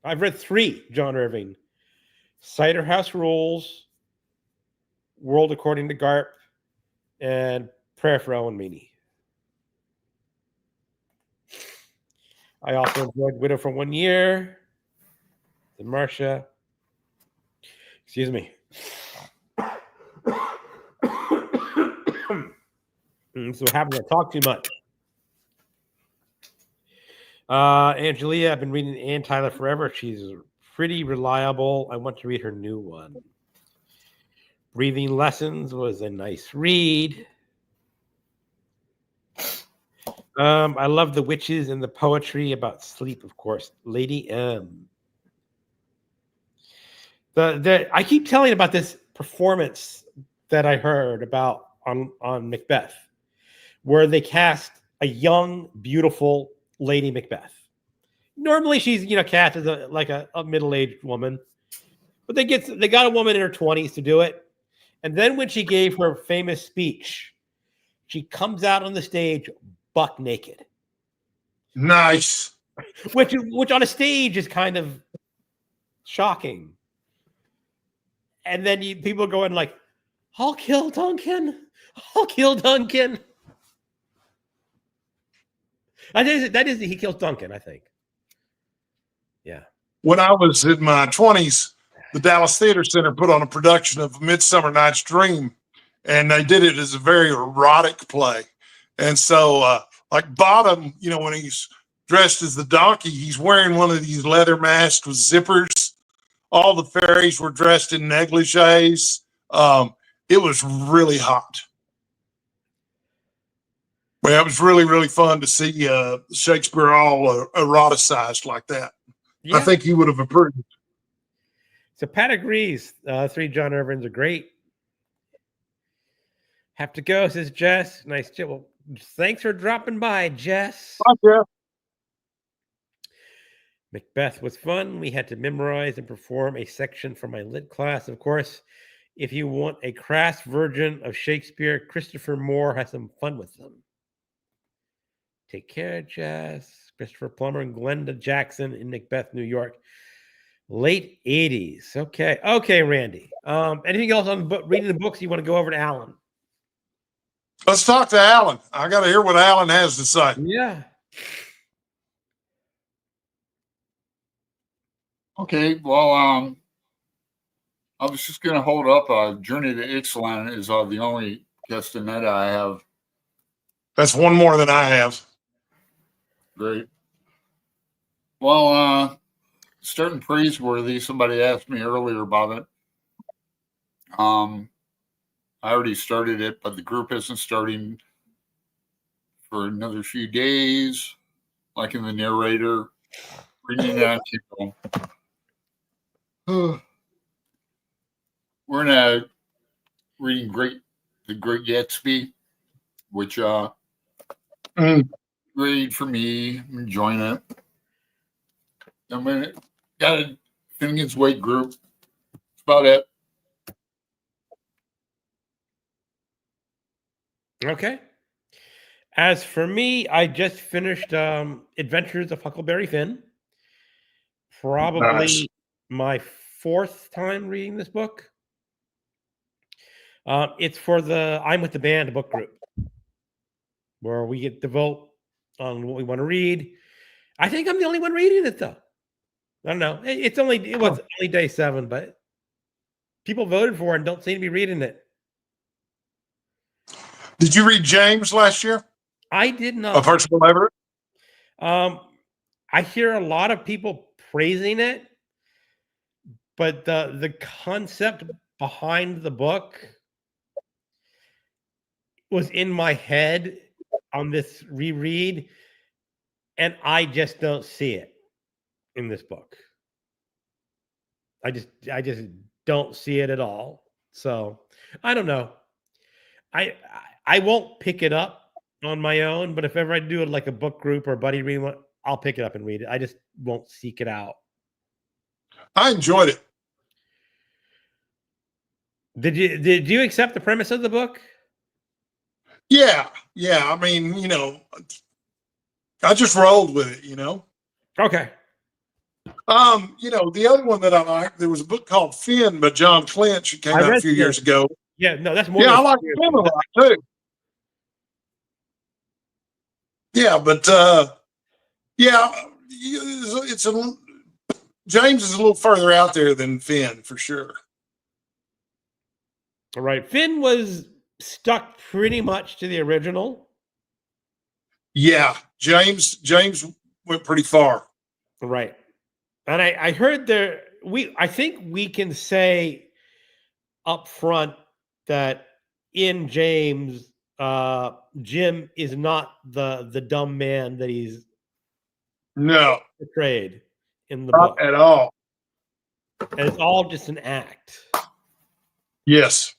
I've read 3 John Irving: Cider House Rules, World According to Garp, and Prayer for Owen Meany. I also enjoyed Widow for 1 Year, the Marcia. Excuse me. So what happens? I talk too much. Angelia, I've been reading Ann Tyler forever. She's pretty reliable. I want to read her new one. Breathing Lessons was a nice read. I love the witches and the poetry about sleep, of course. Lady M. I keep telling about this performance that I heard about on Macbeth, where they cast a young, beautiful Lady Macbeth. Normally, she's cast as a middle-aged woman, but they got a woman in her 20s to do it. And then when she gave her famous speech, she comes out on the stage buck naked. Nice. Which on a stage is kind of shocking. And then people are going like, "I'll kill Duncan. I'll kill Duncan." That is he kills Duncan, I think. Yeah. When I was in my 20s, the Dallas Theater Center put on a production of Midsummer Night's Dream, and they did it as a very erotic play. And so, like Bottom, when he's dressed as the donkey, he's wearing one of these leather masks with zippers. All the fairies were dressed in negligees. It was really hot. Well, it was really, really fun to see Shakespeare all eroticized like that. Yeah. I think he would have approved. So Pat agrees. 3 John Irvings are great. Have to go, says Jess. Nice. Well, thanks for dropping by, Jess. Bye, Jeff. Macbeth was fun. We had to memorize and perform a section for my lit class. Of course, if you want a crass version of Shakespeare, Christopher Moore has some fun with them. Take care, Jess. Christopher Plummer and Glenda Jackson in Macbeth, New York. Late 80s. Okay, Randy. Anything else on reading the books you want to go over to Alan? Let's talk to Alan. I got to hear what Alan has to say. Yeah. Okay, well, I was just going to hold up. Journey to Ixalan is the only castaneta I have. That's one more than I have. Great. Well, starting Praiseworthy, somebody asked me earlier about it. I already started it, but the group isn't starting for another few days, like in the narrator. Reading that, we're in reading The Great Gatsby, which great for me. I'm enjoying it. I'm got a Finnegan's Wake group. That's about it. Okay. As for me, I just finished Adventures of Huckleberry Finn. Probably Nice. my fourth time reading this book. It's for the I'm with the Band book group, where we get to vote on what we want to read. I think I'm the only one reading it, though. I don't know. It was only day 7, but people voted for it and don't seem to be reading it. Did you read James last year? I did A not. Percival Everett? I hear a lot of people praising it, but the concept behind the book was in my head on this reread, and I just don't see it in this book. I just don't see it at all. So I don't know. I won't pick it up on my own, but if ever I do it like a book group or a buddy reading one, I'll pick it up and read it. I just won't seek it out. I enjoyed it. Did you accept the premise of the book? Yeah. I mean, I just rolled with it, Okay. The other one that I liked, there was a book called Finn by John Clinch. It came out a few years ago. Yeah, no, that's more. Yeah, I like Finn a lot too. Yeah, but it's James is a little further out there than Finn for sure. All right. Finn was stuck pretty much to the original. Yeah, James went pretty far. Right. And I heard I think we can say up front that in James, Jim is not the dumb man that he's portrayed in the book at all. And it's all just an act. Yes.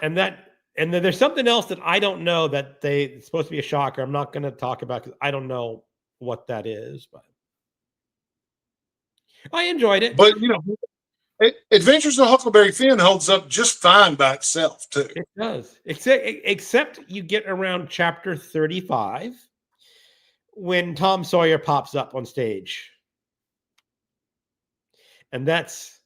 And then there's something else that I don't know that it's supposed to be a shocker. I'm not going to talk about because I don't know what that is, but I enjoyed it. But Adventures of Huckleberry Finn holds up just fine by itself too. It does, except you get around chapter 35 when Tom Sawyer pops up on stage, and that's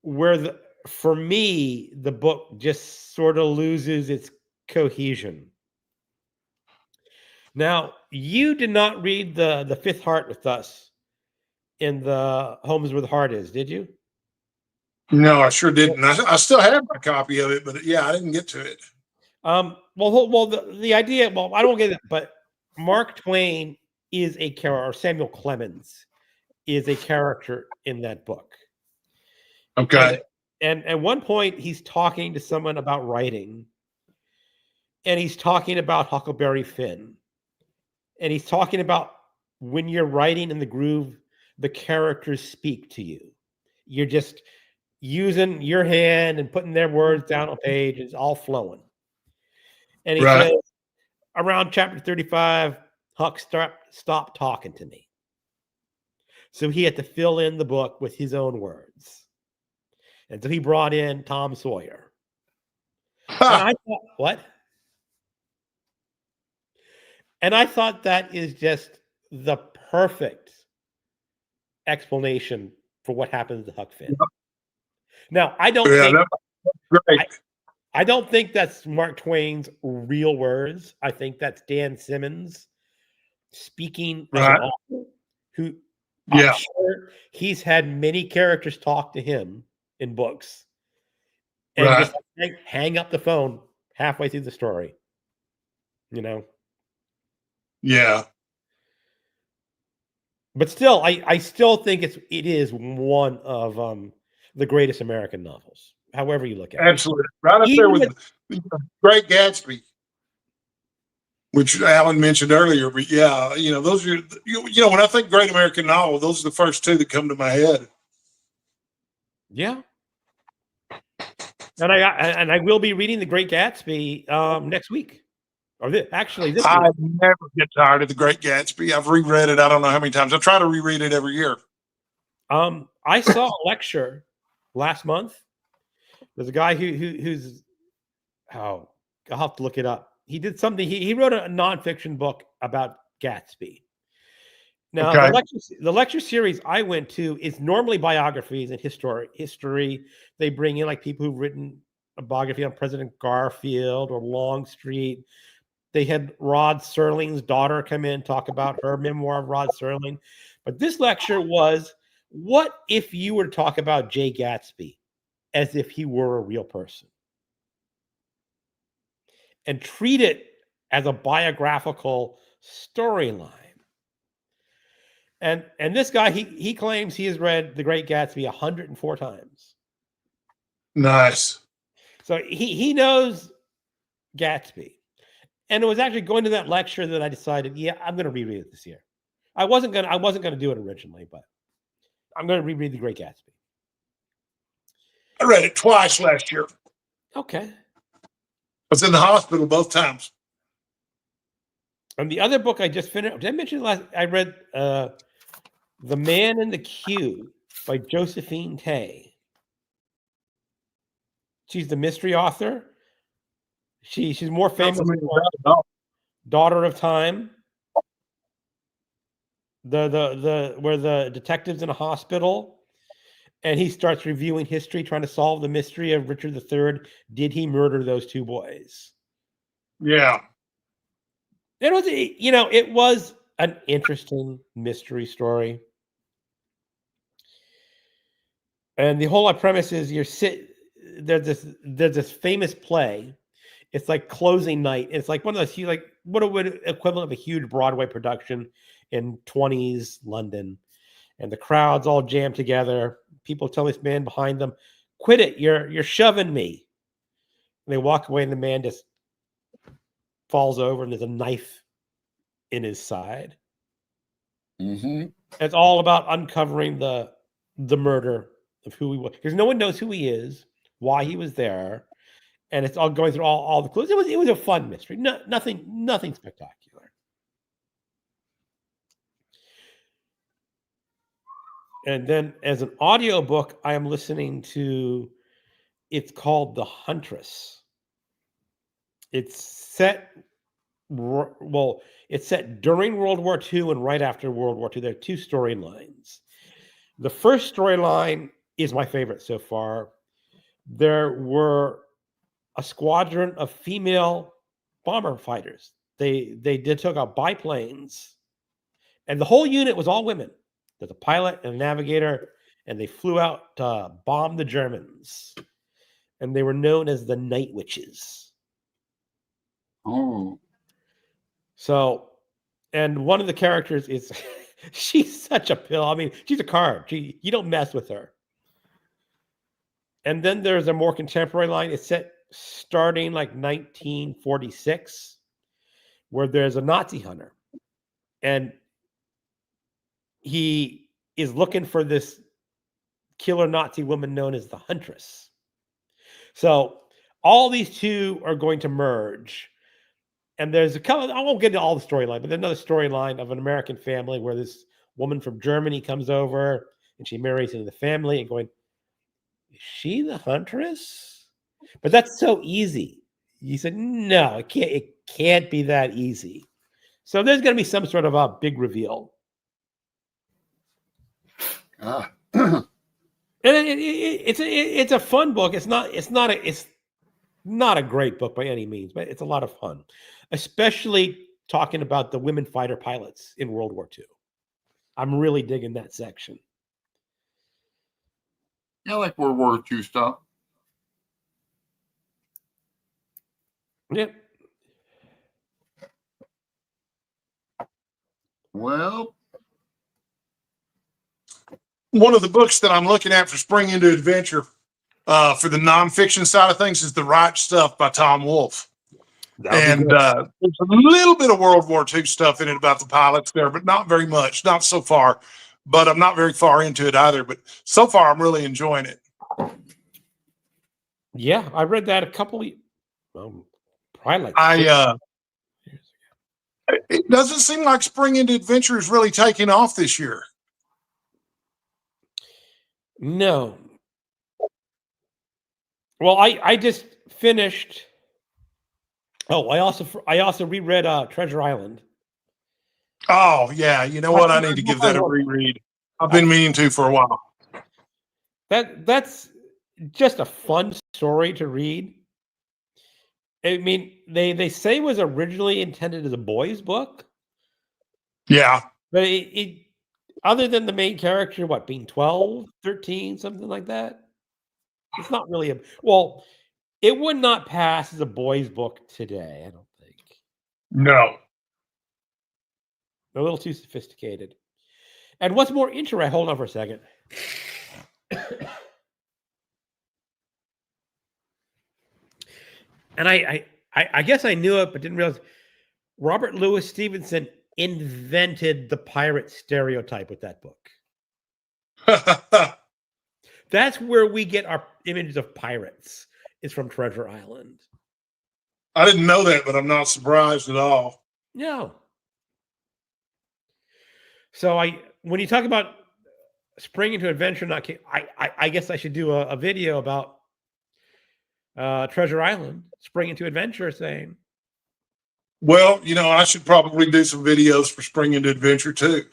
where for me the book just sort of loses its cohesion. Now, you did not read the Fifth Heart with us in the Homes Where the Heart Is, did you? No, I sure didn't. I still have my copy of it, but yeah, I didn't get to it. Well, the idea. Well, I don't get it, but Mark Twain is a character, or Samuel Clemens is a character in that book. Okay. And at one point, he's talking to someone about writing, and he's talking about Huckleberry Finn, and he's talking about when you're writing in the groove, the characters speak to you. You're just using your hand and putting their words down on a page. It's all flowing. And he says, around chapter 35, Huck stopped talking to me. So he had to fill in the book with his own words. And so he brought in Tom Sawyer. And I thought, what? And I thought that is just the perfect explanation for what happens to Huck Finn. Now, I don't I don't think that's Mark Twain's real words. I think that's Dan Simmons speaking as an author who I'm sure he's had many characters talk to him in books and just hang up the phone halfway through the story. Yeah. But still, I still think it is one of the greatest American novels, however you look at it. Absolutely. Right up there with Great Gatsby, which Alan mentioned earlier. But yeah, those are, when I think great American novel, those are the first two that come to my head. Yeah. And I will be reading The Great Gatsby next week. Or this week. I never get tired of The Great Gatsby. I've reread it I don't know how many times. I try to reread it every year. I saw a lecture last month. There's a guy who's I'll have to look it up. he did something. He wrote a nonfiction book about Gatsby. Now, Okay. the lecture series I went to is normally biographies and history. They bring in like people who've written a biography on President Garfield or Longstreet. They had Rod Serling's daughter come in, talk about her memoir of Rod Serling. But this lecture was, what if you were to talk about Jay Gatsby as if he were a real person and treat it as a biographical storyline? And this guy, he claims he has read The Great Gatsby 104 times. Nice. So he knows Gatsby. And it was actually going to that lecture that I decided, yeah, I'm going to reread it this year. I wasn't going to do it originally, but I'm going to reread The Great Gatsby. I read it twice last year. Okay. I was in the hospital both times. And the other book I just finished, did I mention last? I read The Man in the Queue by Josephine Tey. She's the mystery author. She's more famous for Daughter of Time. Where the detective's in a hospital and he starts reviewing history, trying to solve the mystery of Richard III. Did he murder those two boys? Yeah. It was an interesting mystery story. And the whole premise is there's this famous play. It's like closing night. It's like one of those, like what would equivalent of a huge Broadway production in 20s London. And the crowd's all jammed together. People tell this man behind them, "Quit it! You're shoving me." And they walk away, and the man just falls over, and there's a knife in his side. Mm-hmm. It's all about uncovering the murder of who he was, because no one knows who he is, why he was there, and it's all going through all the clues. It was a fun mystery. Nothing spectacular. And then as an audiobook, I am listening to, it's called The Huntress. It's set during World War II and right after World War II. There are two storylines. The first toryline is my favorite so far. There were a squadron of female bomber fighters. They took out biplanes, and the whole unit was all women. There's a pilot and a navigator, and they flew out to bomb the Germans. And they were known as the Night Witches. Oh. So, and one of the characters is, she's such a pill. I mean, she's a card. You don't mess with her. And then there's a more contemporary line. It's set starting like 1946, where there's a Nazi hunter. And he is looking for this killer Nazi woman known as the Huntress. So all these two are going to merge. And there's a couple, I won't get into all the storyline, but there's another storyline of an American family where this woman from Germany comes over and she marries into the family and going, is she the Huntress? But that's so easy. You said, no, it can't be that easy. So there's going to be some sort of a big reveal. Ah. And it's a fun book. It's not a great book by any means, but it's a lot of fun, especially talking about the women fighter pilots in World War II. I'm really digging that section. Yeah, I like World War II stuff. Yep. Well, one of the books that I'm looking at for Spring into Adventure for the nonfiction side of things is The Right Stuff by Tom Wolfe. And there's a little bit of World War II stuff in it about the pilots there, but not very much, not so far. But I'm not very far into it either. But so far, I'm really enjoying it. Yeah, I read that a couple of, probably like it doesn't seem like Spring into Adventure is really taking off this year. No. Well, I just finished Oh, I also reread Treasure Island. Oh yeah, you know what? I need to give that a reread. I've been meaning to for a while. That's just a fun story to read. I mean, they say it was originally intended as a boys' book, Yeah. but it other than the main character, what, being 12, 13, something like that, it's not really well, it would not pass as a boys' book today, I don't think. No. A little too sophisticated. And what's more interesting, hold on for a second. And I guess I knew it, but didn't realize Robert Louis Stevenson invented the pirate stereotype with that book. That's where we get our images of pirates, is from Treasure Island. I didn't know that, but I'm not surprised at all. No. So when you talk about spring into adventure, I guess I should do a video about Treasure Island, spring into adventure, saying. Well, you know, I should probably do some videos for Spring into Adventure too.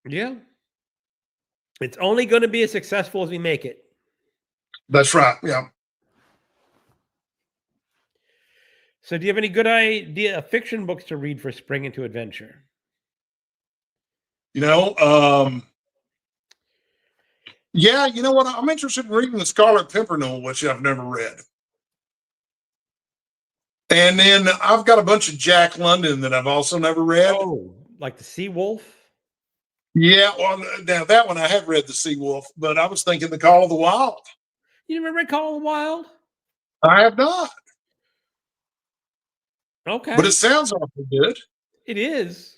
Yeah. It's only going to be as successful as we make it. That's right. Yeah. So do you have any good idea fiction books to read for spring into adventure? You know, yeah, you know what? I'm interested in reading The Scarlet Pimpernel, which I've never read. And then I've got a bunch of Jack London that I've also never read. Oh, like The Sea Wolf? Yeah, well, now that one I have read, The Sea Wolf, but I was thinking The Call of the Wild. You never read Call of the Wild? I have not. Okay. But it sounds awfully good. It is.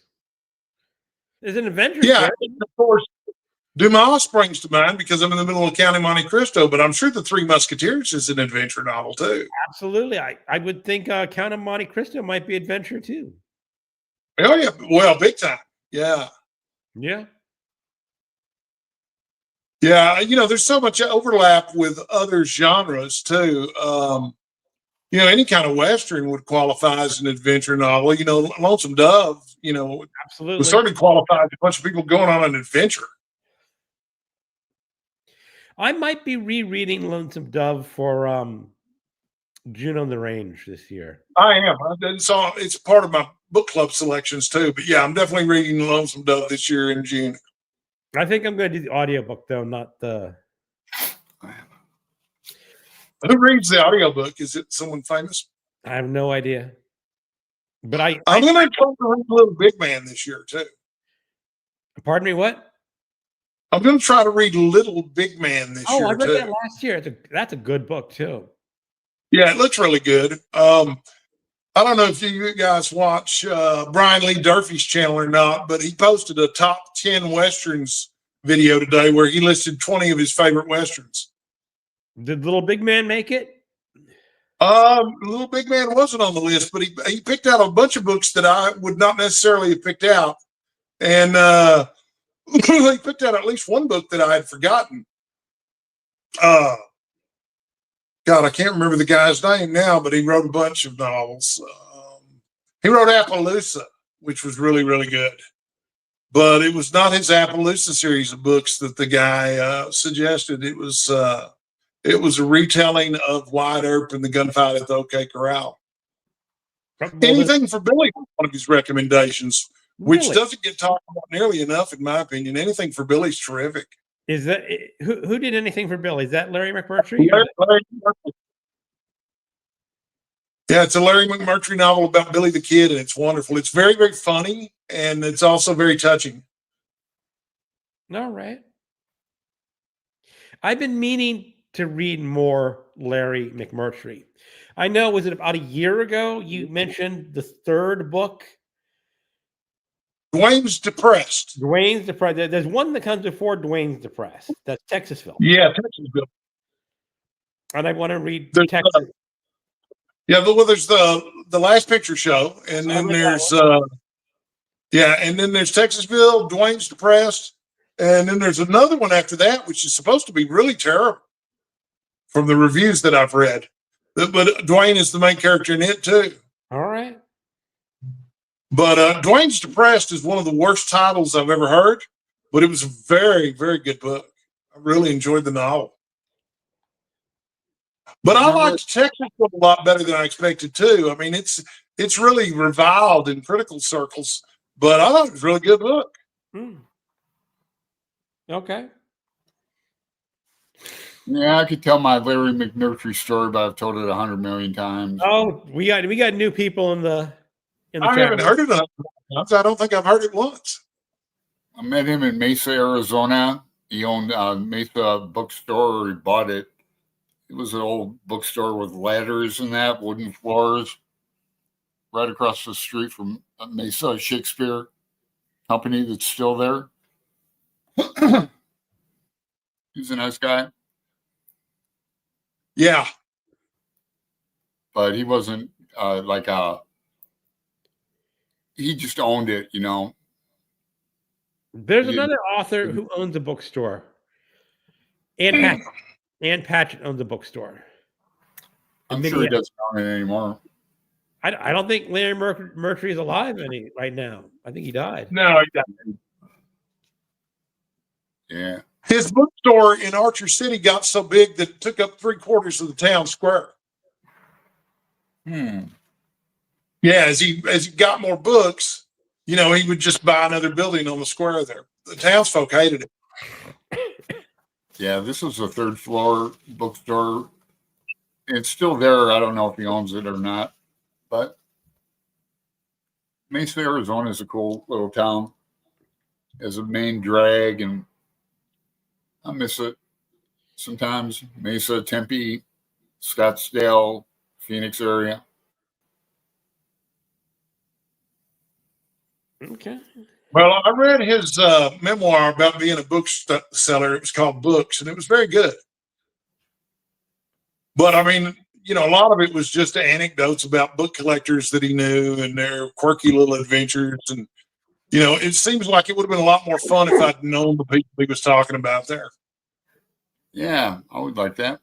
It's an adventure Yeah, story. of course, Dumas springs to mind because I'm in the middle of Count of Monte Cristo, but I'm sure The Three Musketeers is an adventure novel too. Absolutely. I would think Count of Monte Cristo might be adventure too. Oh yeah, well, big time. Yeah. Yeah. Yeah, you know, there's so much overlap with other genres too. You know, any kind of Western would qualify as an adventure novel. You know, Lonesome Dove, you know, Absolutely. would certainly qualify as a bunch of people going on an adventure. I might be rereading Lonesome Dove for June on the Range this year. I am. So it's part of my book club selections too. But yeah, I'm definitely reading Lonesome Dove this year in June. I think I'm going to do the audiobook though, not the. Who reads the audiobook? Is it someone famous? I have no idea. But I'm going to try to read Little Big Man this year too. Pardon me, what? I'm going to try to read Little Big Man this year I read too. that last year. That's a good book too. Yeah, it looks really good. I don't know if you guys watch Brian Lee Durfee's channel or not, but he posted a top 10 Westerns video today where he listed 20 of his favorite Westerns. Did Little Big Man make it? Little Big Man wasn't on the list, but he picked out a bunch of books that I would not necessarily have picked out. And he picked out at least one book that I had forgotten. God, I can't remember the guy's name now, but he wrote a bunch of novels. He wrote Appaloosa, which was really, really good. But it was not his Appaloosa series of books that the guy suggested. It was a retelling of Wyatt Earp and the gunfight at the OK Corral. Anything for Billy was one of his recommendations, which doesn't get talked about nearly enough, in my opinion. Anything for Billy's terrific. Is that who did Anything for Billy? Is that Larry McMurtry? Larry McMurtry. Yeah, it's a Larry McMurtry novel about Billy the Kid, and it's wonderful. It's very, very funny, and it's also very touching. All right. I've been meaning to read more Larry McMurtry. I know, was it about a year ago you mentioned the third book? Dwayne's Depressed. Dwayne's Depressed. There's one that comes before Dwayne's Depressed. That's Texasville. Yeah, Texasville. And I want to read There's, Texas. Yeah, well, there's the Last Picture Show, and then there's and then there's Texasville, Dwayne's Depressed, and then there's another one after that, which is supposed to be really terrible from the reviews that I've read. but Dwayne is the main character in it too. All right. But Dwayne's Depressed is one of the worst titles I've ever heard, but it was a very, very good book. I really enjoyed the novel. But I liked Texas a lot better than I expected too. I mean, it's really reviled in critical circles, but I thought it was a really good book. Okay. Yeah, I could tell my Larry McMurtry story, but I've told it 100 million times. Oh, we got new people in the I chat. haven't heard it once. I don't think I've heard it once. I met him in Mesa, Arizona. He owned Mesa bookstore, or he bought it. It was an old bookstore with ladders and that, wooden floors, right across the street from Mesa Shakespeare Company that's still there. He's a nice guy. Yeah. But he wasn't he just owned it, you know. There's another author who owns a bookstore. Ann Patchett owns a bookstore. I'm sure he doesn't own it anymore. I don't think Larry Mercury is alive right now. I think he died. No, he doesn't. Yeah. His bookstore in Archer City got so big that it took up 3/4 of the town square. Yeah, as he got more books, you know, he would just buy another building on the square there. The townsfolk hated it. Yeah, this is a third floor bookstore. It's still there. I don't know if he owns it or not, but Mesa, Arizona is a cool little town. As a main drag, and I miss it sometimes. Mesa, Tempe, Scottsdale, Phoenix area. Okay. Well, I read his memoir about being a bookseller. It was called Books, and it was very good. But I mean, you know, a lot of it was just anecdotes about book collectors that he knew and their quirky little adventures. And, you know, it seems like it would have been a lot more fun if I'd known the people he was talking about there. Yeah, I would like that.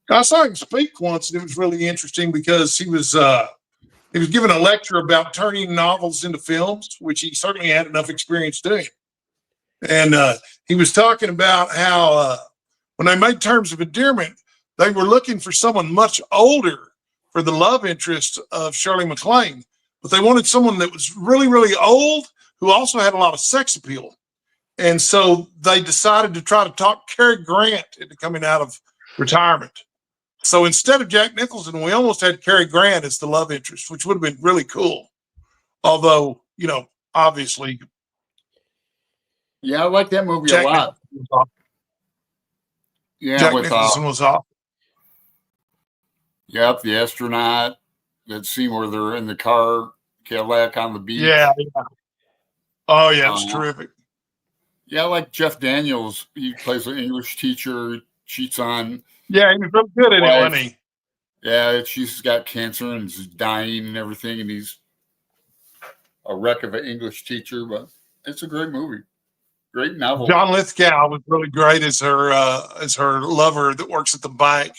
I saw him speak once, and it was really interesting because he was giving a lecture about turning novels into films, which he certainly had enough experience doing. And he was talking about how when they made Terms of Endearment, they were looking for someone much older for the love interest of Shirley MacLaine, but they wanted someone that was really, really old who also had a lot of sex appeal. And so they decided to try to talk Cary Grant into coming out of retirement. So instead of Jack Nicholson, we almost had Cary Grant as the love interest, which would have been really cool. Although, you know, obviously. Yeah, I like that movie a lot. Yeah, Jack Nicholson was off. Yep, the astronaut. That scene where they're in the car, Cadillac on the beach. Yeah. Oh, yeah, it's terrific. Yeah, I like Jeff Daniels. He plays an English teacher, cheats on. Yeah, he was really good at it, wasn't he? Yeah, she's got cancer and is dying and everything, and he's a wreck of an English teacher, but it's a great movie. Great novel. John Lithgow was really great as her lover that works at the bank.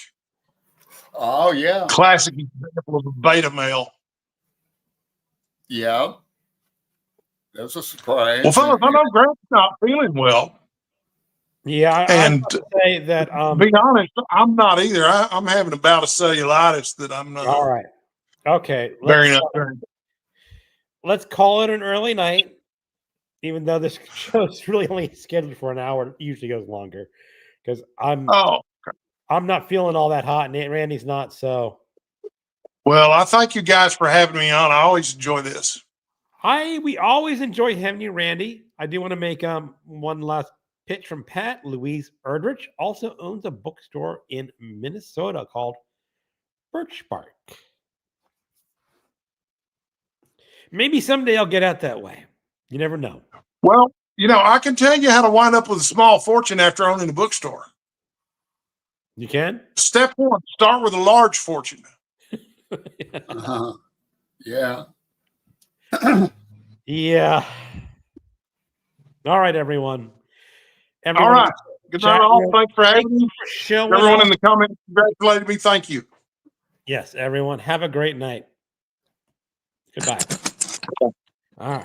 Oh, yeah. Classic example of a beta male. Yeah. That's a surprise. Well, fellas, I know Grant's not feeling well. Yeah, and I say that. To be honest, I'm not either. I'm having a bout of cellulitis that I'm not. All right. Okay. Let's call it an early night, even though this show's really only scheduled for an hour. It usually goes longer because I'm not feeling all that hot, and Randy's not. So, well, I thank you guys for having me on. I always enjoy this. We always enjoy having you, Randy. I do want to make one last pitch from Pat. Louise Erdrich also owns a bookstore in Minnesota called Birch Bark. Maybe someday I'll get out that way. You never know. Well, you know, I can tell you how to wind up with a small fortune after owning a bookstore. You can? Step one, start with a large fortune. Yeah. Yeah. All right, everyone. All right. Good night, all. Thanks for having me. Everyone in the comments congratulated me. Thank you. Yes, everyone, have a great night. Goodbye. All right.